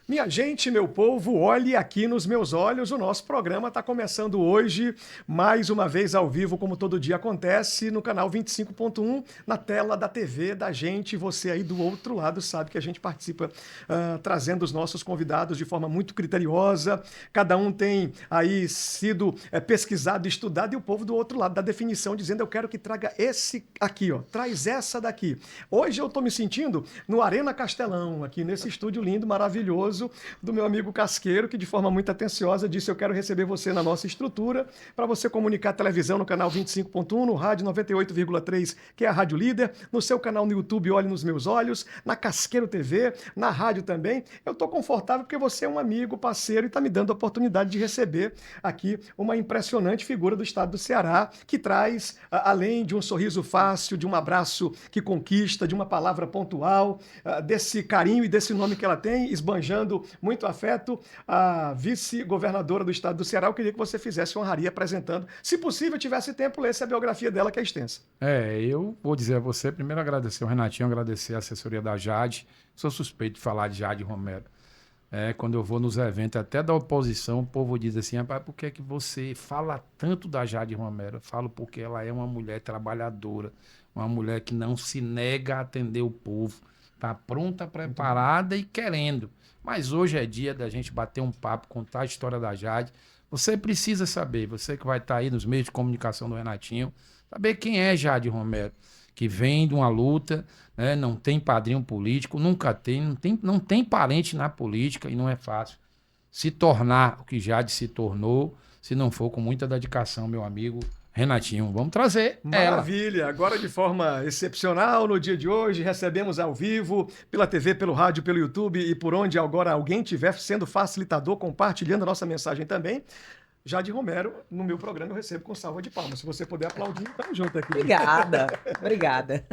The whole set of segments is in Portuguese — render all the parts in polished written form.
Minha gente, meu povo, olhe aqui nos meus olhos. O nosso programa está começando hoje, mais uma vez ao vivo, como todo dia acontece, no canal 25.1, na tela da TV da gente. Você aí do outro lado sabe que a gente participa trazendo os nossos convidados de forma muito criteriosa. Cada um tem aí sido pesquisado, estudado, e o povo do outro lado da definição dizendo: eu quero que traga esse aqui, ó, traz essa daqui. Hoje eu estou me sentindo no Arena Castelão, aqui nesse estúdio lindo, maravilhoso, do meu amigo Casqueiro, que de forma muito atenciosa disse: eu quero receber você na nossa estrutura para você comunicar a televisão no canal 25.1, no rádio 98,3, que é a Rádio Líder, no seu canal no YouTube Olhe nos Meus Olhos, na Casqueiro TV, na rádio também. Eu estou confortável porque você é um amigo, parceiro, e está me dando a oportunidade de receber aqui uma impressionante figura do estado do Ceará, que traz, além de um sorriso fácil, de um abraço que conquista, de uma palavra pontual, desse carinho e desse nome que ela tem, esbanjando muito afeto, a vice-governadora do estado do Ceará. Eu queria que você fizesse honraria apresentando. Se possível, tivesse tempo, lesse a biografia dela, que é extensa. Eu vou dizer a você, primeiro agradecer o Renatinho, agradecer a assessoria da Jade. Sou suspeito de falar de Jade Romero. Quando eu vou nos eventos, até da oposição, o povo diz assim: rapaz, por que é que você fala tanto da Jade Romero? Eu falo porque ela é uma mulher trabalhadora, uma mulher que não se nega a atender o povo, está pronta, preparada e querendo. Mas hoje é dia da gente bater um papo, contar a história da Jade. Você precisa saber, você que vai estar aí nos meios de comunicação do Renatinho, saber quem é Jade Romero, que vem de uma luta, né? Não tem padrinho político, nunca tem, não tem parente na política, e não é fácil se tornar o que Jade se tornou, se não for com muita dedicação, meu amigo Renatinho. Vamos trazer ela. Maravilha! Agora, de forma excepcional, no dia de hoje, recebemos ao vivo, pela TV, pelo rádio, pelo YouTube e por onde agora alguém estiver sendo facilitador, compartilhando a nossa mensagem também. Jade Romero, no meu programa eu recebo com salva de palmas. Se você puder aplaudir, tamo junto aqui. Obrigada.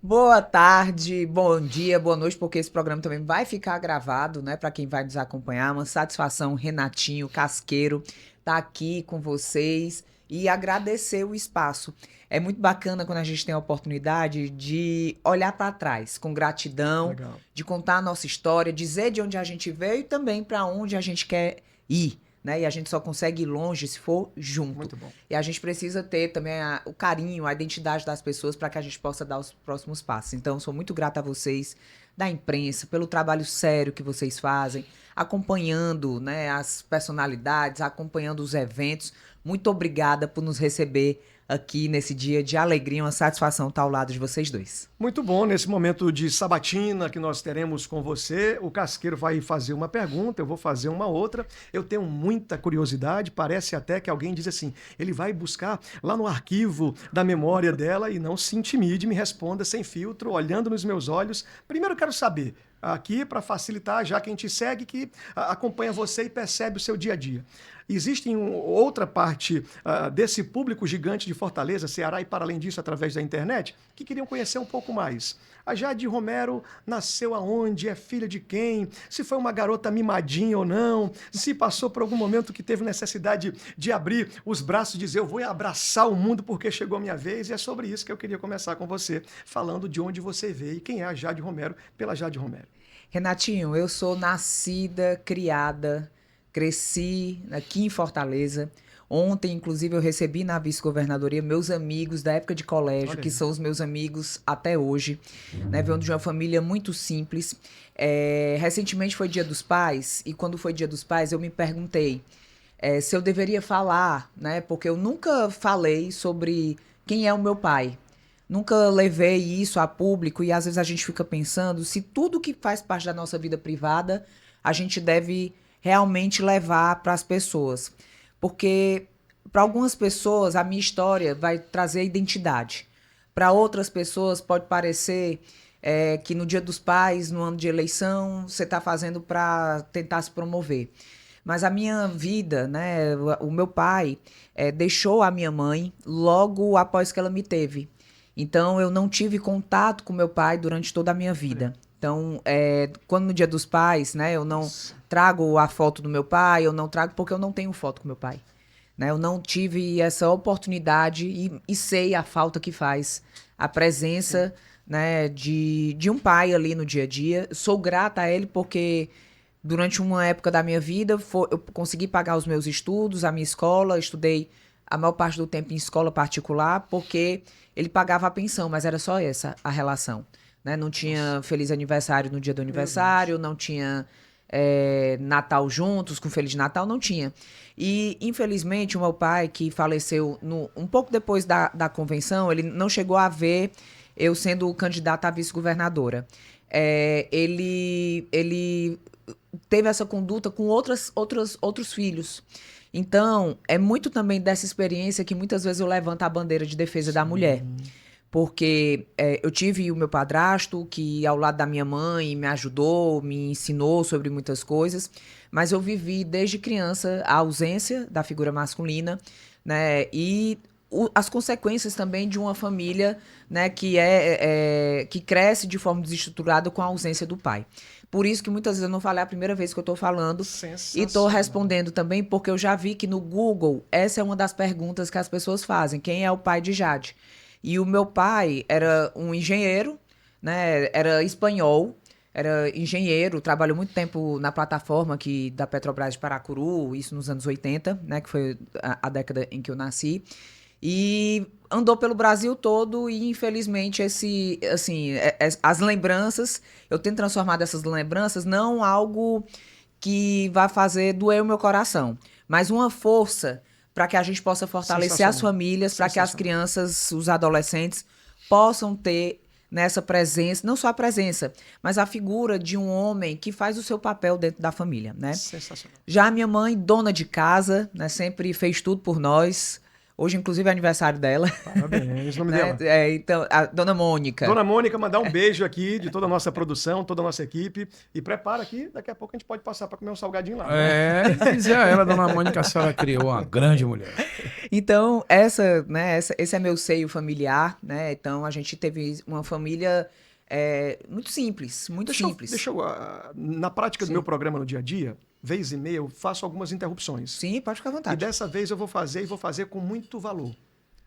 Boa tarde, bom dia, boa noite, porque esse programa também vai ficar gravado, né, para quem vai nos acompanhar. Uma satisfação, Renatinho, Casqueiro, tá aqui com vocês e agradecer o espaço. É muito bacana quando a gente tem a oportunidade de olhar para trás com gratidão, Legal. de contar a nossa história, dizer de onde a gente veio e também para onde a gente quer ir. Né? E a gente só consegue ir longe se for junto. Muito bom. E a gente precisa ter também o carinho, a identidade das pessoas para que a gente possa dar os próximos passos. Então, sou muito grata a vocês, da imprensa, pelo trabalho sério que vocês fazem, acompanhando, né, as personalidades, acompanhando os eventos. Muito obrigada por nos receber aqui nesse dia de alegria, uma satisfação estar ao lado de vocês dois. Muito bom, nesse momento de sabatina que nós teremos com você, o Casqueiro vai fazer uma pergunta, eu vou fazer uma outra. Eu tenho muita curiosidade, parece até que alguém diz assim: ele vai buscar lá no arquivo da memória dela, e não se intimide, me responda sem filtro, olhando nos meus olhos. Primeiro eu quero saber, aqui para facilitar, já quem te segue, que acompanha você e percebe o seu dia a dia. Existe outra parte desse público gigante de Fortaleza, Ceará e para além disso, através da internet, que queriam conhecer um pouco mais. A Jade Romero nasceu aonde? É filha de quem? Se foi uma garota mimadinha ou não? Se passou por algum momento que teve necessidade de abrir os braços e dizer: eu vou abraçar o mundo porque chegou a minha vez? E é sobre isso que eu queria começar com você, falando de onde você veio e quem é a Jade Romero pela Jade Romero. Renatinho, eu sou nascida, criada, cresci aqui em Fortaleza. Ontem, inclusive, eu recebi na vice-governadoria meus amigos da época de colégio, que são os meus amigos até hoje. Né? Venho de uma família muito simples. Recentemente foi Dia dos Pais, e quando foi Dia dos Pais, eu me perguntei se eu deveria falar, né? Porque eu nunca falei sobre quem é o meu pai. Nunca levei isso a público, e às vezes a gente fica pensando se tudo que faz parte da nossa vida privada a gente deve realmente levar para as pessoas. Porque para algumas pessoas a minha história vai trazer identidade. Para outras pessoas pode parecer que no Dia dos Pais, no ano de eleição, você está fazendo para tentar se promover. Mas a minha vida, né, o meu pai deixou a minha mãe logo após que ela me teve. Então, eu não tive contato com meu pai durante toda a minha vida. Então, quando no Dia dos Pais, né, eu não trago a foto do meu pai, eu não trago porque eu não tenho foto com meu pai. Né? Eu não tive essa oportunidade e sei a falta que faz a presença, né, de um pai ali no dia a dia. Sou grata a ele porque durante uma época da minha vida, eu consegui pagar os meus estudos, a minha escola, estudei a maior parte do tempo em escola particular, porque ele pagava a pensão, mas era só essa a relação. Né? Não tinha feliz aniversário no dia do aniversário, não tinha Natal juntos, com Feliz Natal, não tinha. E, infelizmente, o meu pai, que faleceu um pouco depois da convenção, ele não chegou a ver eu sendo candidata a vice-governadora. Ele teve essa conduta com outros filhos. Então, é muito também dessa experiência que muitas vezes eu levanto a bandeira de defesa da mulher. Porque eu tive o meu padrasto, que ao lado da minha mãe me ajudou, me ensinou sobre muitas coisas, mas eu vivi desde criança a ausência da figura masculina, né? E as consequências também de uma família, né, que cresce de forma desestruturada com a ausência do pai. Por isso que muitas vezes eu não falei a primeira vez que eu estou falando. E estou respondendo também porque eu já vi que no Google essa é uma das perguntas que as pessoas fazem. Quem é o pai de Jade? E o meu pai era um engenheiro, né? Era espanhol, era engenheiro, trabalhou muito tempo na plataforma aqui da Petrobras de Paracuru, isso nos anos 80, né? Que foi a década em que eu nasci. E andou pelo Brasil todo e, infelizmente, as lembranças, eu tento transformar dessas lembranças não algo que vai fazer doer o meu coração, mas uma força para que a gente possa fortalecer as famílias, para que as crianças, os adolescentes, possam ter nessa presença, não só a presença, mas a figura de um homem que faz o seu papel dentro da família, né? Sensacional. Já a minha mãe, dona de casa, né, sempre fez tudo por nós. Hoje, inclusive, é aniversário dela. Parabéns, o nome né? dela. Então, a Dona Mônica. Dona Mônica, mandar um beijo aqui de toda a nossa produção, toda a nossa equipe. E prepara aqui, daqui a pouco a gente pode passar para comer um salgadinho lá. Dizer a ela, Dona Mônica, a senhora criou uma grande mulher. Então, esse é meu seio familiar, né? Então, a gente teve uma família muito simples, muito simples. Na prática do meu programa no dia a dia, vez e meia, eu faço algumas interrupções. Sim, pode ficar à vontade. E dessa vez eu vou fazer com muito valor.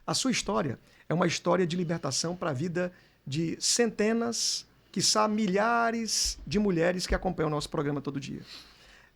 A sua história é uma história de libertação para a vida de centenas, quiçá milhares de mulheres que acompanham o nosso programa todo dia.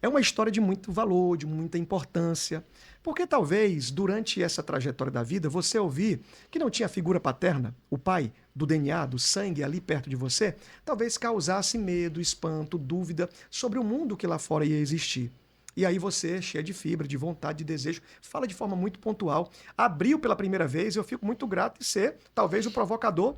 É uma história de muito valor, de muita importância, porque talvez durante essa trajetória da vida você ouvir que não tinha figura paterna, o pai do DNA, do sangue ali perto de você, talvez causasse medo, espanto, dúvida sobre o mundo que lá fora ia existir. E aí você, cheia de fibra, de vontade, de desejo, fala de forma muito pontual, abriu pela primeira vez, eu fico muito grato de ser talvez o provocador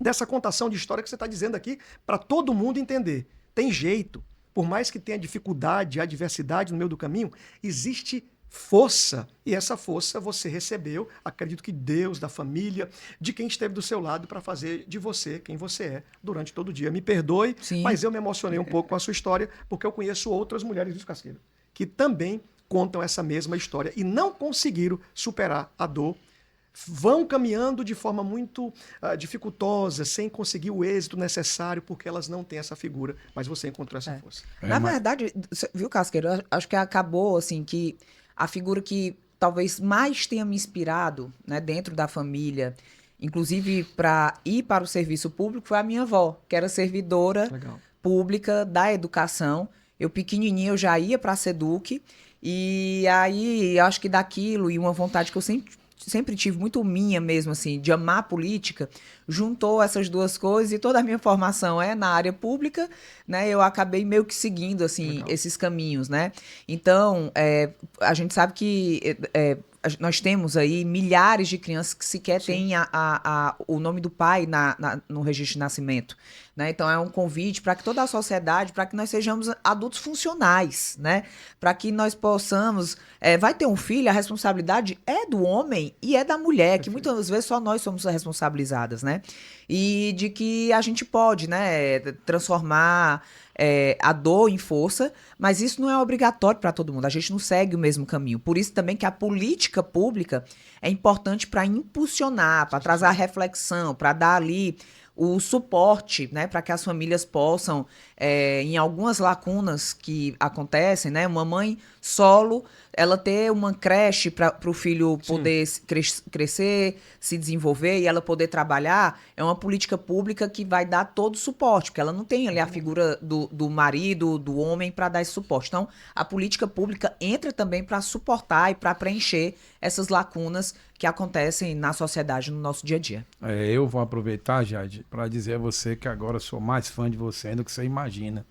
dessa contação de história que você está dizendo aqui para todo mundo entender. Tem jeito. Por mais que tenha dificuldade, adversidade no meio do caminho, existe força. E essa força você recebeu, acredito que Deus, da família, de quem esteve do seu lado para fazer de você quem você é durante todo o dia. Me perdoe, Sim. Mas eu me emocionei um pouco com a sua história, porque eu conheço outras mulheres do Casqueiro que também contam essa mesma história e não conseguiram superar a dor. Vão caminhando de forma muito dificultosa, sem conseguir o êxito necessário, porque elas não têm essa figura, mas você encontrou essa força. Na verdade, viu, Casqueiro, acho que acabou, assim, que a figura que talvez mais tenha me inspirado, né, dentro da família, inclusive para ir para o serviço público, foi a minha avó, que era servidora pública da educação. Eu, pequenininha, eu já ia para a SEDUC, e aí, acho que daquilo, e uma vontade que eu sempre tive muito minha mesmo, assim, de amar a política, juntou essas duas coisas e toda a minha formação é na área pública, né? Eu acabei meio que seguindo, assim, esses caminhos, né? Então, a gente sabe que nós temos aí milhares de crianças que sequer têm o nome do pai no registro de nascimento, né? Então, é um convite para que toda a sociedade, para que nós sejamos adultos funcionais, né? Para que nós possamos... vai ter um filho, a responsabilidade é do homem e é da mulher, que muitas vezes só nós somos responsabilizadas, né? E de que a gente pode, né, transformar a dor em força, mas isso não é obrigatório para todo mundo, a gente não segue o mesmo caminho. Por isso também que a política pública é importante para impulsionar, para trazer a reflexão, para dar ali o suporte, né, para que as famílias possam, em algumas lacunas que acontecem, né, uma mãe solo, ela ter uma creche para o filho poder crescer, se desenvolver e ela poder trabalhar, é uma política pública que vai dar todo o suporte, porque ela não tem ali a figura do marido, do homem, para dar esse suporte. Então, a política pública entra também para suportar e para preencher essas lacunas que acontecem na sociedade, no nosso dia a dia. Eu vou aproveitar, Jade, para dizer a você que agora sou mais fã de você do que você imagina.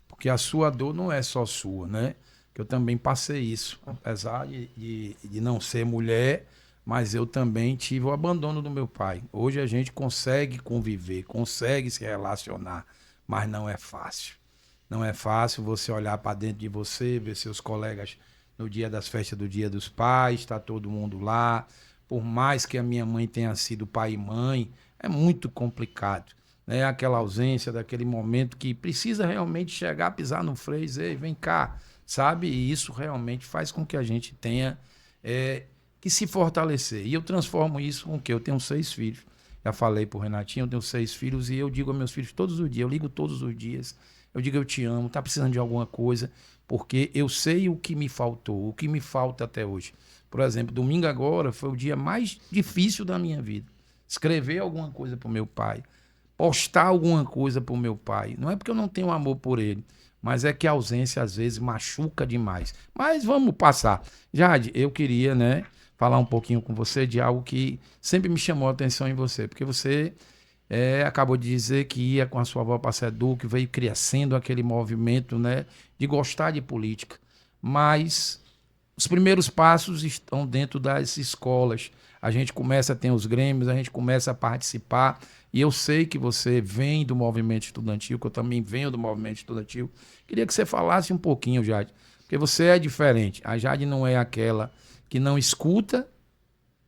Porque a sua dor não é só sua, né? Que eu também passei isso. Apesar de não ser mulher, mas eu também tive o abandono do meu pai. Hoje a gente consegue conviver, consegue se relacionar, mas não é fácil. Não é fácil você olhar para dentro de você, ver seus colegas no dia das festas do Dia dos Pais, está todo mundo lá. Por mais que a minha mãe tenha sido pai e mãe, é muito complicado, né? Aquela ausência daquele momento que precisa realmente chegar, pisar no freio e dizer, vem cá, sabe? E isso realmente faz com que a gente tenha que se fortalecer. E eu transformo isso com o quê? Eu tenho 6 filhos. Já falei pro Renatinho, eu tenho 6 filhos e eu digo aos meus filhos todos os dias, eu ligo todos os dias, eu digo eu te amo, tá precisando de alguma coisa, porque eu sei o que me faltou, o que me falta até hoje. Por exemplo, domingo agora foi o dia mais difícil da minha vida. Escrever alguma coisa pro meu pai, postar alguma coisa pro meu pai. Não é porque eu não tenho amor por ele, mas é que a ausência às vezes machuca demais. Mas vamos passar. Jade, eu queria, né, falar um pouquinho com você de algo que sempre me chamou a atenção em você, porque você acabou de dizer que ia com a sua avó para Sedu, que veio crescendo aquele movimento, né, de gostar de política. Mas os primeiros passos estão dentro das escolas. A gente começa a ter os grêmios, a gente começa a participar. E eu sei que você vem do movimento estudantil, que eu também venho do movimento estudantil. Queria que você falasse um pouquinho, Jade, porque você é diferente. A Jade não é aquela que não escuta,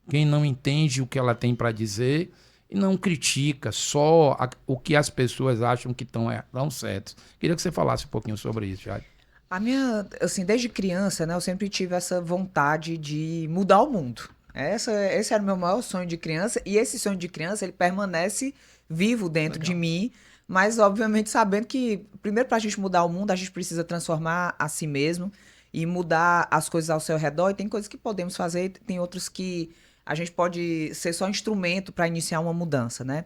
quem não entende o que ela tem para dizer e não critica só o que as pessoas acham que estão certos. Queria que você falasse um pouquinho sobre isso, Jade. A minha, assim, desde criança, né, eu sempre tive essa vontade de mudar o mundo. Esse era o meu maior sonho de criança, e esse sonho de criança, ele permanece vivo dentro de mim, mas obviamente sabendo que, primeiro, para a gente mudar o mundo, a gente precisa transformar a si mesmo e mudar as coisas ao seu redor, e tem coisas que podemos fazer, tem outras que a gente pode ser só instrumento para iniciar uma mudança, né?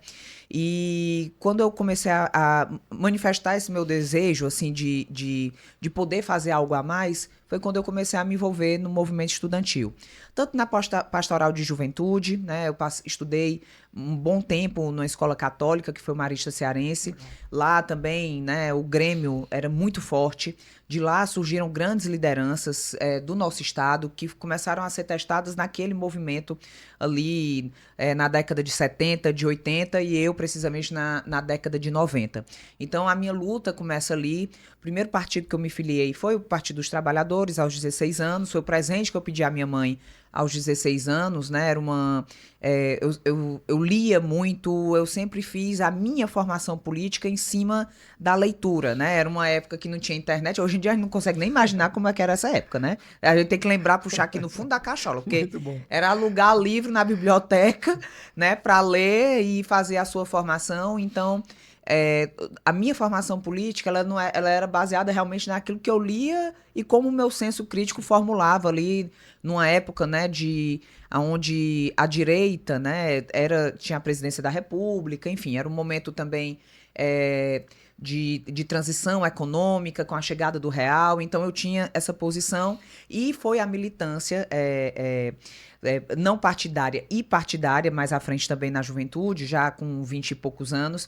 E quando eu comecei a manifestar esse meu desejo, assim, de poder fazer algo a mais, foi quando eu comecei a me envolver no movimento estudantil. Tanto na pastoral de juventude, né? Eu estudei um bom tempo numa escola católica, que foi o Marista Cearense. Lá também, né, o Grêmio era muito forte. De lá surgiram grandes lideranças do nosso estado que começaram a ser testadas naquele movimento ali na década de 70, de 80 e eu precisamente na década de 90. Então a minha luta começa ali. O primeiro partido que eu me filiei foi o Partido dos Trabalhadores aos 16 anos, foi o presente que eu pedi à minha mãe aos 16 anos, né? Era uma... eu lia muito, eu sempre fiz a minha formação política em cima da leitura, né? Era uma época que não tinha internet, hoje em dia a gente não consegue nem imaginar como é que era essa época, né? A gente tem que lembrar, puxar aqui no fundo da cachola, porque era alugar livro na biblioteca, né? Para ler e fazer a sua formação, então... a minha formação política ela era baseada realmente naquilo que eu lia e como o meu senso crítico formulava ali numa época, né, onde a direita, né, tinha a presidência da República, enfim, era um momento também de transição econômica com a chegada do real, então eu tinha essa posição e foi a militância não partidária e partidária, mais à frente também na juventude, já com 20 e poucos anos,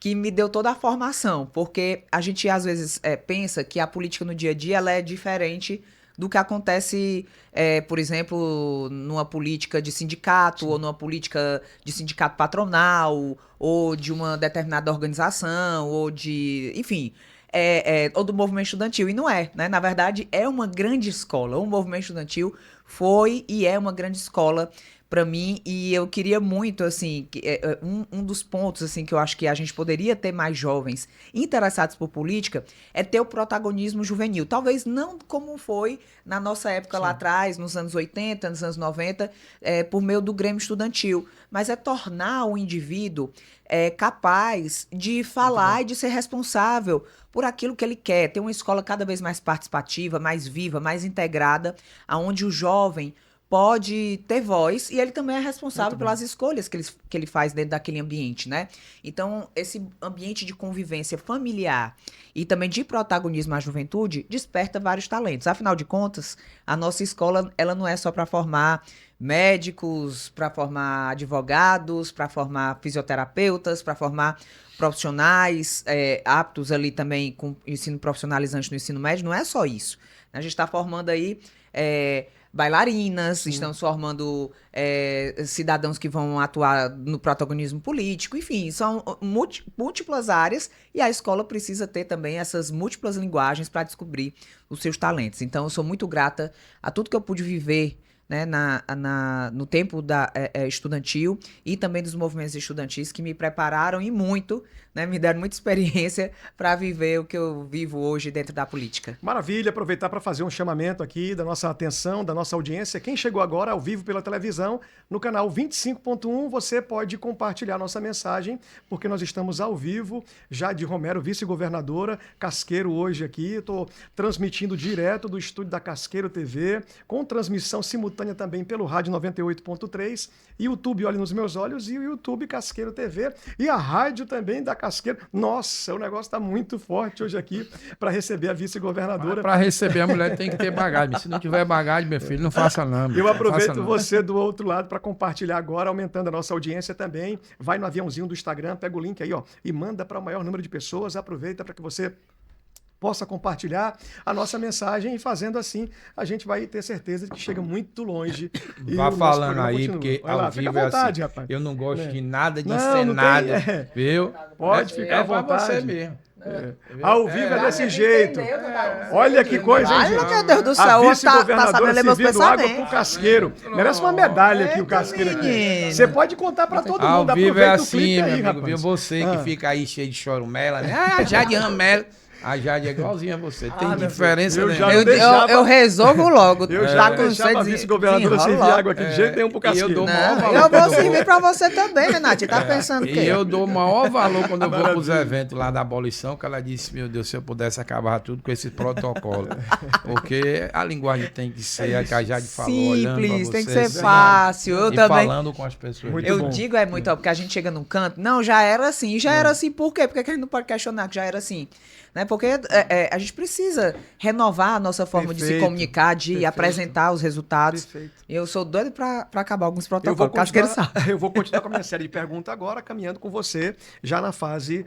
que me deu toda a formação, porque a gente às vezes pensa que a política no dia a dia ela é diferente do que acontece, por exemplo, numa política de sindicato, ou numa política de sindicato patronal, ou de uma determinada organização, ou de, enfim, ou do movimento estudantil. E não é, né? Na verdade, é uma grande escola. O movimento estudantil foi e é uma grande escola para mim, e eu queria muito, assim, um dos pontos, assim, que eu acho que a gente poderia ter mais jovens interessados por política é ter o protagonismo juvenil. Talvez não como foi na nossa época lá atrás, nos anos 80, nos anos 90, por meio do Grêmio Estudantil, mas é tornar o indivíduo capaz de falar e de ser responsável por aquilo que ele quer. Ter uma escola cada vez mais participativa, mais viva, mais integrada, onde o jovem pode ter voz e ele também é responsável pelas escolhas que ele faz dentro daquele ambiente, né? Então, esse ambiente de convivência familiar e também de protagonismo à juventude desperta vários talentos. Afinal de contas, a nossa escola, ela não é só para formar médicos, para formar advogados, para formar fisioterapeutas, para formar profissionais aptos ali também com ensino profissionalizante no ensino médio, não é só isso. A gente está formando aí bailarinas, estamos formando cidadãos que vão atuar no protagonismo político, enfim, são múltiplas áreas e a escola precisa ter também essas múltiplas linguagens para descobrir os seus talentos. Então, eu sou muito grata a tudo que eu pude viver, né, no tempo estudantil e também dos movimentos estudantis que me prepararam e muito, né, me deram muita experiência para viver o que eu vivo hoje dentro da política. Maravilha, aproveitar para fazer um chamamento aqui da nossa atenção, da nossa audiência. Quem chegou agora ao vivo pela televisão, no canal 25.1, você pode compartilhar nossa mensagem, porque nós estamos ao vivo, Jade Romero, vice-governadora, Casqueiro hoje aqui, estou transmitindo direto do estúdio da Casqueiro TV, com transmissão simultânea também pelo rádio 98.3, YouTube Olhe nos Meus Olhos e o YouTube Casqueiro TV e a rádio também da Casqueiro. Nossa, o negócio está muito forte hoje aqui para receber a vice-governadora. Para receber a mulher tem que ter bagagem. Se não tiver bagagem, meu filho, não faça não. Eu aproveito você do outro lado para compartilhar agora, aumentando a nossa audiência também. Vai no aviãozinho do Instagram, pega o link aí, ó, e manda para o maior número de pessoas. Aproveita para que você possa compartilhar a nossa mensagem e fazendo assim, a gente vai ter certeza de que chega muito longe. Vá falando aí, continua. Porque ao lá, vivo vontade, é assim, rapaz. Eu não gosto de nada, de ser nada, viu? Pode ficar à vontade. Você mesmo. Ao vivo é desse jeito. Olha que coisa, hein, gente? Ai, meu Deus do céu, a vice-governadora tá servindo água pro Casqueiro. Merece uma medalha aqui, o Casqueiro aqui. Você pode contar pra todo mundo. Ao vivo é assim, meu amigo, viu? Você que fica aí cheio de chorumela, né? Ah, Jade Ramelo. A Jade é igualzinha a você. Tem diferença, né? Eu resolvo logo. Eu já deixava a vice-governadora servir água aqui de jeito nenhum pro Casqueiro. Eu vou servir pra você também, Renate. Tá pensando o quê? E eu dou o maior valor quando eu vou pros eventos lá da abolição, que ela disse, meu Deus, se eu pudesse acabar tudo com esse protocolo. Porque a linguagem tem que ser a que a Jade falou. Simples, tem que ser fácil. Eu também. Falando com as pessoas. Eu digo muito, porque a gente chega num canto. Não, já era assim. Já era assim por quê? Porque a gente não pode questionar que já era assim. Né? Porque a gente precisa renovar a nossa forma de se comunicar, de apresentar os resultados. E eu sou doido para acabar alguns protocolos. Eu vou continuar com a minha série de perguntas agora, caminhando com você, já na fase,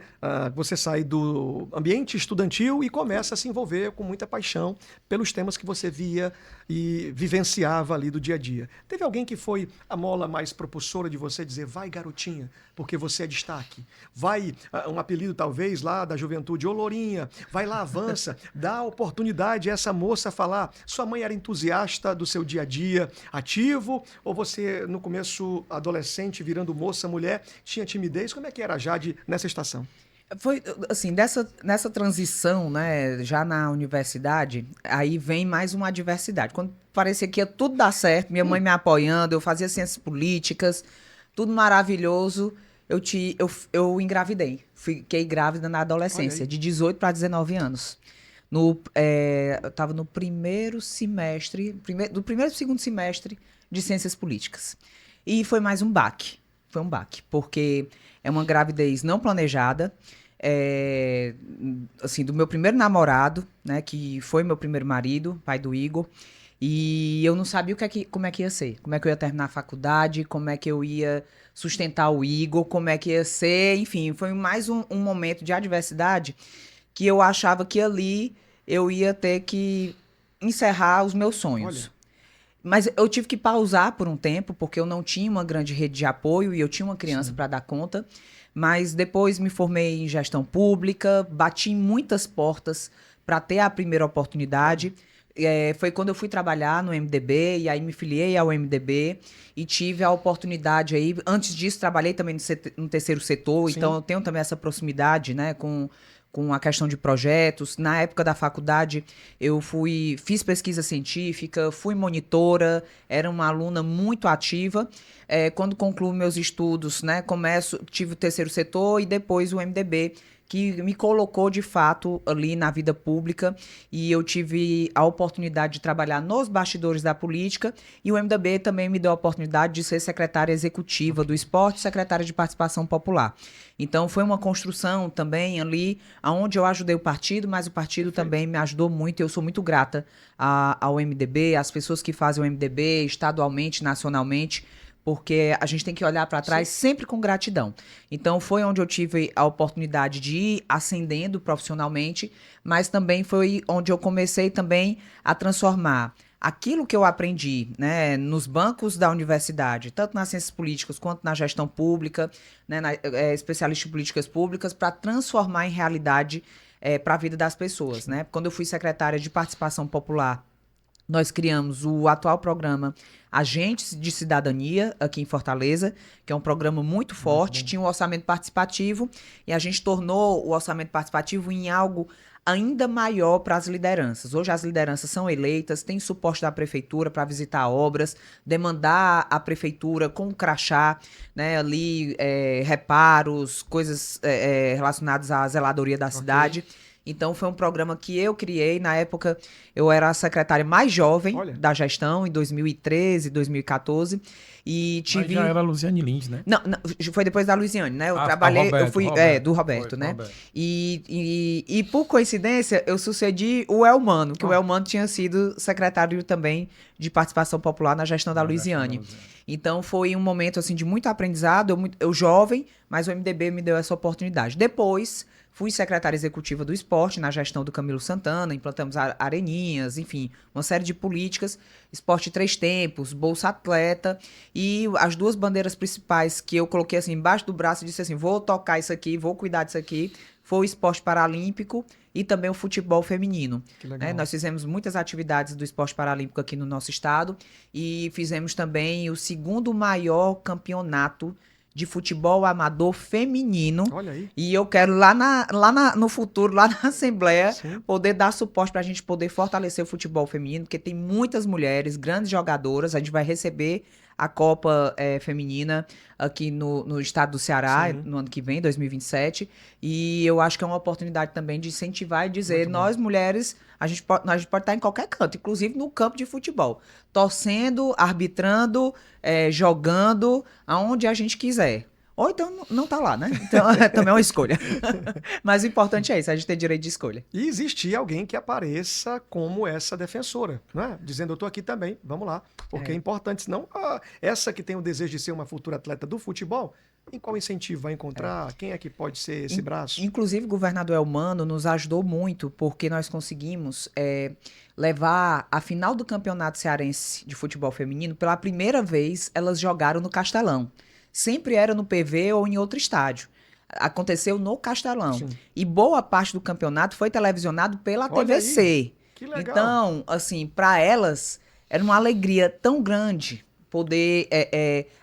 você sai do ambiente estudantil e começa a se envolver com muita paixão pelos temas que você via e vivenciava ali do dia a dia. Teve alguém que foi a mola mais propulsora de você dizer, vai garotinha, porque você é destaque. Vai, um apelido talvez lá da juventude, ô Lourinha, vai lá, avança, dá oportunidade a essa moça falar. Sua mãe era entusiasta do seu dia a dia ativo? Ou você, no começo, adolescente, virando moça, mulher, tinha timidez? Como é que era a Jade nessa estação? Foi assim, nessa transição, né, já na universidade, aí vem mais uma adversidade. Quando parecia que ia tudo dar certo, minha mãe me apoiando, eu fazia ciências políticas, tudo maravilhoso, eu engravidei. Fiquei grávida na adolescência, de 18 para 19 anos. Eu estava no primeiro semestre, do primeiro e segundo semestre de ciências políticas. E foi mais um baque. Foi um baque, porque é uma gravidez não planejada, assim, do meu primeiro namorado, né, que foi meu primeiro marido, pai do Igor, e eu não sabia como é que ia ser, como é que eu ia terminar a faculdade, como é que eu ia sustentar o Igor, como é que ia ser, enfim, foi mais um momento de adversidade que eu achava que ali eu ia ter que encerrar os meus sonhos. Olha. Mas eu tive que pausar por um tempo, porque eu não tinha uma grande rede de apoio e eu tinha uma criança para dar conta. Mas depois me formei em gestão pública, bati em muitas portas para ter a primeira oportunidade. Foi quando eu fui trabalhar no MDB, e aí me filiei ao MDB e tive a oportunidade aí. Antes disso, trabalhei também no terceiro setor, Sim. então eu tenho também essa proximidade, né, com a questão de projetos. Na época da faculdade, fiz pesquisa científica, fui monitora, era uma aluna muito ativa. Quando concluo meus estudos, né, tive o terceiro setor e depois o MDB, que me colocou, de fato, ali na vida pública, e eu tive a oportunidade de trabalhar nos bastidores da política, e o MDB também me deu a oportunidade de ser secretária executiva do esporte, secretária de participação popular. Então, foi uma construção também ali, onde eu ajudei o partido, mas o partido também me ajudou muito, e eu sou muito grata ao MDB, às pessoas que fazem o MDB, estadualmente, nacionalmente, porque a gente tem que olhar para trás sempre com gratidão. Então, foi onde eu tive a oportunidade de ir ascendendo profissionalmente, mas também foi onde eu comecei também a transformar aquilo que eu aprendi, né, nos bancos da universidade, tanto nas ciências políticas quanto na gestão pública, né, especialista em políticas públicas, para transformar em realidade para a vida das pessoas. Né? Quando eu fui secretária de participação popular, nós criamos o atual programa Agentes de Cidadania, aqui em Fortaleza, que é um programa muito forte, tinha um orçamento participativo, e a gente tornou o orçamento participativo em algo ainda maior para as lideranças. Hoje as lideranças são eleitas, têm suporte da prefeitura para visitar obras, demandar a prefeitura com crachá, né, ali reparos, coisas relacionadas à zeladoria da cidade. Então, foi um programa que eu criei. Na época, eu era a secretária mais jovem da gestão, em 2013, 2014. E tive... Mas já era a Luziane Lins, né? Não, foi depois da Luziane, né? Eu trabalhei... Roberto, eu fui Roberto. do Roberto, Foi, né? Roberto. E por coincidência, eu sucedi o Elmano, que o Elmano tinha sido secretário também de participação popular na gestão da Luziane. Então, foi um momento, assim, de muito aprendizado. Eu jovem, mas o MDB me deu essa oportunidade. Depois... fui secretária executiva do esporte na gestão do Camilo Santana, implantamos areninhas, enfim, uma série de políticas, esporte 3 tempos, Bolsa Atleta, e as duas bandeiras principais que eu coloquei assim embaixo do braço e disse assim, vou tocar isso aqui, vou cuidar disso aqui, foi o esporte paralímpico e também o futebol feminino. Que legal. Nós fizemos muitas atividades do esporte paralímpico aqui no nosso estado e fizemos também o segundo maior campeonato de futebol amador feminino. Olha aí. E eu quero no futuro, lá na Assembleia, poder dar suporte para a gente poder fortalecer o futebol feminino, porque tem muitas mulheres, grandes jogadoras. A gente vai receber a Copa Feminina aqui no estado do Ceará, no ano que vem, 2027. E eu acho que é uma oportunidade também de incentivar e dizer, nós mulheres, a gente pode estar em qualquer canto, inclusive no campo de futebol, torcendo, arbitrando, jogando, aonde a gente quiser. Ou então não tá lá, né? Então também é uma escolha. Mas o importante é isso, a gente tem direito de escolha. E existir alguém que apareça como essa defensora, né? Dizendo, eu tô aqui também, vamos lá. Porque é importante, senão essa que tem o desejo de ser uma futura atleta do futebol, em qual incentivo vai encontrar? Quem é que pode ser esse braço? Inclusive, o governador Elmano nos ajudou muito, porque nós conseguimos levar a final do Campeonato Cearense de Futebol Feminino, pela primeira vez, elas jogaram no Castelão. Sempre era no PV ou em outro estádio. Aconteceu no Castelão. Sim. E boa parte do campeonato foi televisionado pela TVC. Aí. Que legal. Então, assim, para elas, era uma alegria tão grande poder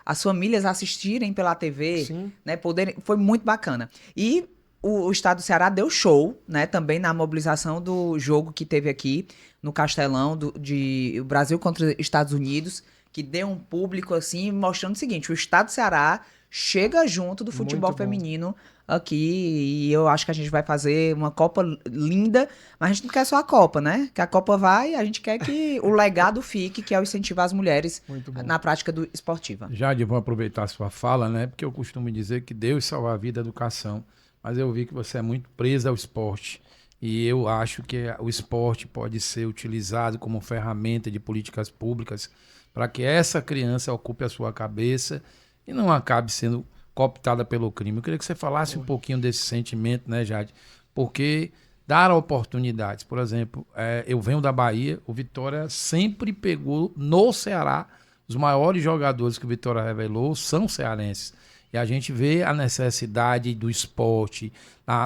as famílias assistirem pela TV, né? Foi muito bacana. E o estado do Ceará deu show, né? Também na mobilização do jogo que teve aqui no Castelão, de Brasil contra Estados Unidos, que deu um público, assim, mostrando o seguinte, o estado do Ceará chega junto do futebol feminino aqui, e eu acho que a gente vai fazer uma Copa linda, mas a gente não quer só a Copa, né? Que a Copa vai, a gente quer que o legado fique, que é o incentivar as mulheres na prática esportiva. Jade, vou aproveitar a sua fala, né? Porque eu costumo dizer que Deus salva a vida, a educação, mas eu vi que você é muito presa ao esporte. E eu acho que o esporte pode ser utilizado como ferramenta de políticas públicas para que essa criança ocupe a sua cabeça e não acabe sendo cooptada pelo crime. Eu queria que você falasse um pouquinho desse sentimento, né, Jade? Porque dar oportunidades, por exemplo, eu venho da Bahia, o Vitória sempre pegou no Ceará, os maiores jogadores que o Vitória revelou são cearenses. E a gente vê a necessidade do esporte,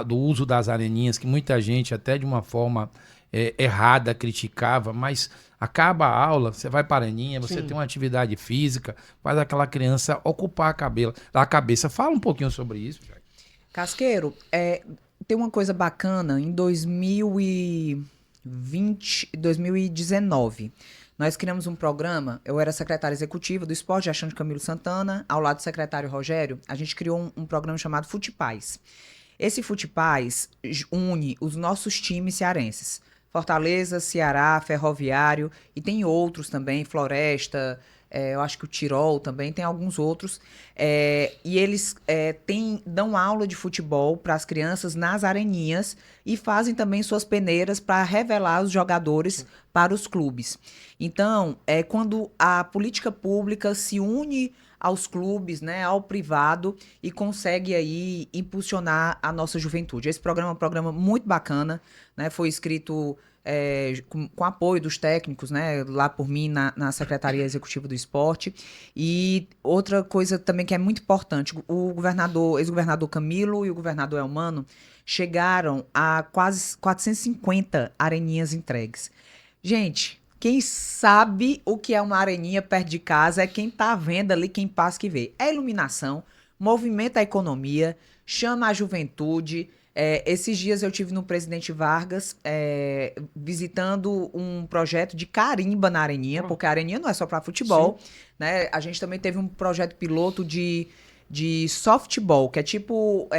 do uso das areninhas, que muita gente, até de uma forma errada, criticava, mas acaba a aula, você vai para a Areninha, você Sim. tem uma atividade física, faz aquela criança ocupar a cabeça. Fala um pouquinho sobre isso, Jair. Casqueiro, tem uma coisa bacana. Em 2019, nós criamos um programa. Eu era secretária executiva do esporte, Achando de Camilo Santana, ao lado do secretário Rogério. A gente criou um programa chamado Futipaz. Esse Futipaz une os nossos times cearenses. Fortaleza, Ceará, Ferroviário, e tem outros também, Floresta, eu acho que o Tirol também, tem alguns outros. E eles dão aula de futebol para as crianças nas areninhas e fazem também suas peneiras para revelar os jogadores para os clubes. Então, quando a política pública se une aos clubes, né, ao privado, e consegue aí impulsionar a nossa juventude. Esse programa é um programa muito bacana, né, foi escrito com apoio dos técnicos, né, lá por mim na Secretaria Executiva do Esporte. E outra coisa também que é muito importante, o ex-governador Camilo e o governador Elmano chegaram a quase 450 areninhas entregues. Gente, quem sabe o que é uma areninha perto de casa é quem tá vendo ali, quem passa que vê. É iluminação, movimenta a economia, chama a juventude. Esses dias eu tive no Presidente Vargas visitando um projeto de carimba na areninha, porque a areninha não é só para futebol, né? A gente também teve um projeto piloto de softball, que é tipo...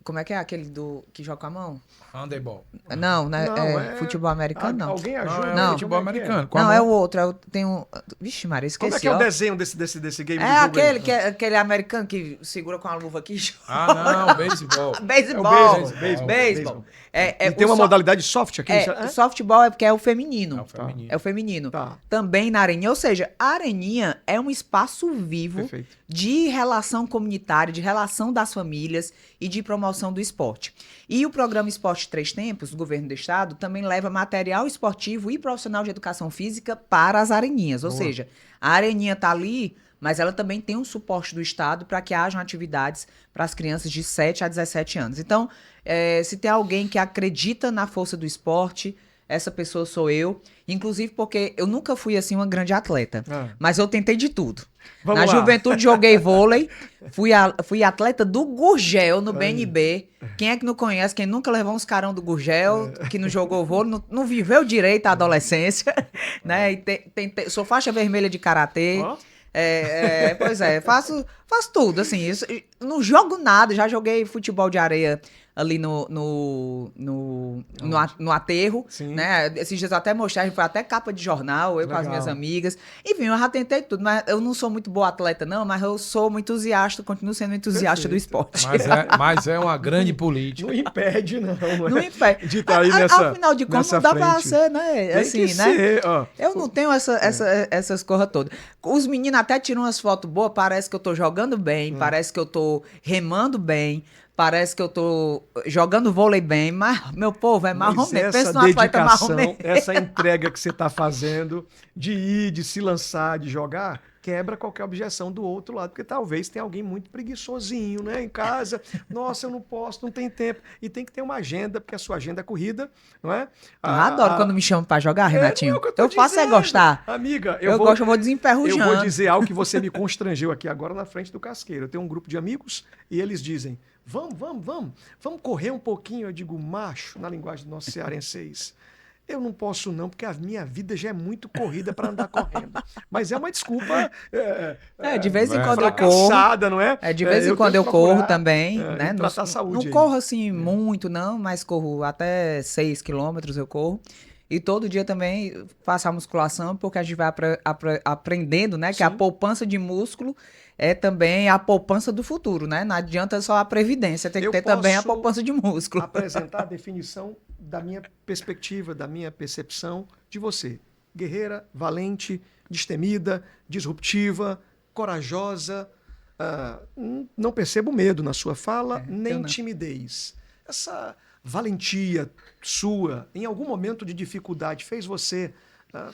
como é que é aquele que joga com a mão? Handebol. Não, né? Não, futebol americano, não. Alguém ajuda? Não. Futebol americano. Não, é o outro. Tem um... Vixe, Maria, esqueci. Como é que é o desenho desse game do É jogo aí? aquele americano que segura com a luva aqui. Ah, não, beisebol. Beisebol. beisebol. É E tem uma modalidade soft aqui? Softball é porque é o feminino. É o feminino. É o feminino. Tá. Também na areninha. Ou seja, a areninha é um espaço vivo Perfeito. de relação comunitária, de relação das famílias e de promoção do esporte. E o programa Esporte Três Tempos, do Governo do Estado, também leva material esportivo e profissional de educação física para as areninhas. Ou seja, a areninha está ali, mas ela também tem um suporte do Estado para que hajam atividades para as crianças de 7 a 17 anos. Então, se tem alguém que acredita na força do esporte, essa pessoa sou eu. Inclusive porque eu nunca fui, assim, uma grande atleta. Mas eu tentei de tudo. Vamos Na lá. juventude joguei vôlei. Fui atleta do Gurgel no BNB. Quem é que não conhece? Quem nunca levou uns carão do Gurgel, que não jogou vôlei, não viveu direito a adolescência. Né? E sou faixa vermelha de karatê. Pois é, faço tudo, assim, não jogo nada, já joguei futebol de areia ali no aterro, Sim. né? Esses dias eu até mostrei, foi até capa de jornal, eu com as Legal. minhas amigas. Enfim, eu já tentei tudo, mas eu não sou muito boa atleta, não, mas eu sou muito entusiasta, continuo sendo entusiasta do esporte. Mas é uma grande política. Não impede, não. Não impede. De estar aí nessa, Afinal de contas, nessa não dá pra frente. ser, né? Tem Assim, que né? ser, ó. Eu não tenho essas coisas todas. Os meninos até tiram umas fotos boas, parece que eu tô jogando bem, parece que eu tô remando bem, parece que eu tô jogando vôlei bem, mas, meu povo, é Mas marromeno. essa Pensa num atleta dedicação, marromeno. essa entrega que você está fazendo de ir, de se lançar, de jogar, quebra qualquer objeção do outro lado, porque talvez tenha alguém muito preguiçosinho, né, em casa. Nossa, eu não posso, não tem tempo. E tem que ter uma agenda, porque a sua agenda é corrida, não é? Eu adoro quando me chamam pra jogar, Renatinho. o que eu tô Eu faço dizendo. gostar. Amiga, Eu gosto, eu vou eu desenferrujando. vou dizer algo que você me constrangeu aqui agora na frente do Casqueiro. Eu tenho um grupo de amigos e eles dizem: vamos correr um pouquinho. Eu digo, macho, na linguagem do nosso cearenseis. Eu não posso não, porque a minha vida já é muito corrida para andar correndo. Mas é uma desculpa De vez em quando eu corro. fracassada, não é? De vez em quando eu corro também, né? E tratar a saúde Não aí. corro assim muito, não, mas corro até 6 quilômetros eu corro. E todo dia também faço a musculação, porque a gente vai aprendendo, né? Que a poupança de músculo é também a poupança do futuro, né? Não adianta só a previdência, tem que Eu ter também a posso poupança de músculo. apresentar a definição da minha perspectiva, da minha percepção de você. Guerreira, valente, destemida, disruptiva, corajosa. Não percebo medo na sua fala, nem timidez. Essa valentia sua, em algum momento de dificuldade, fez você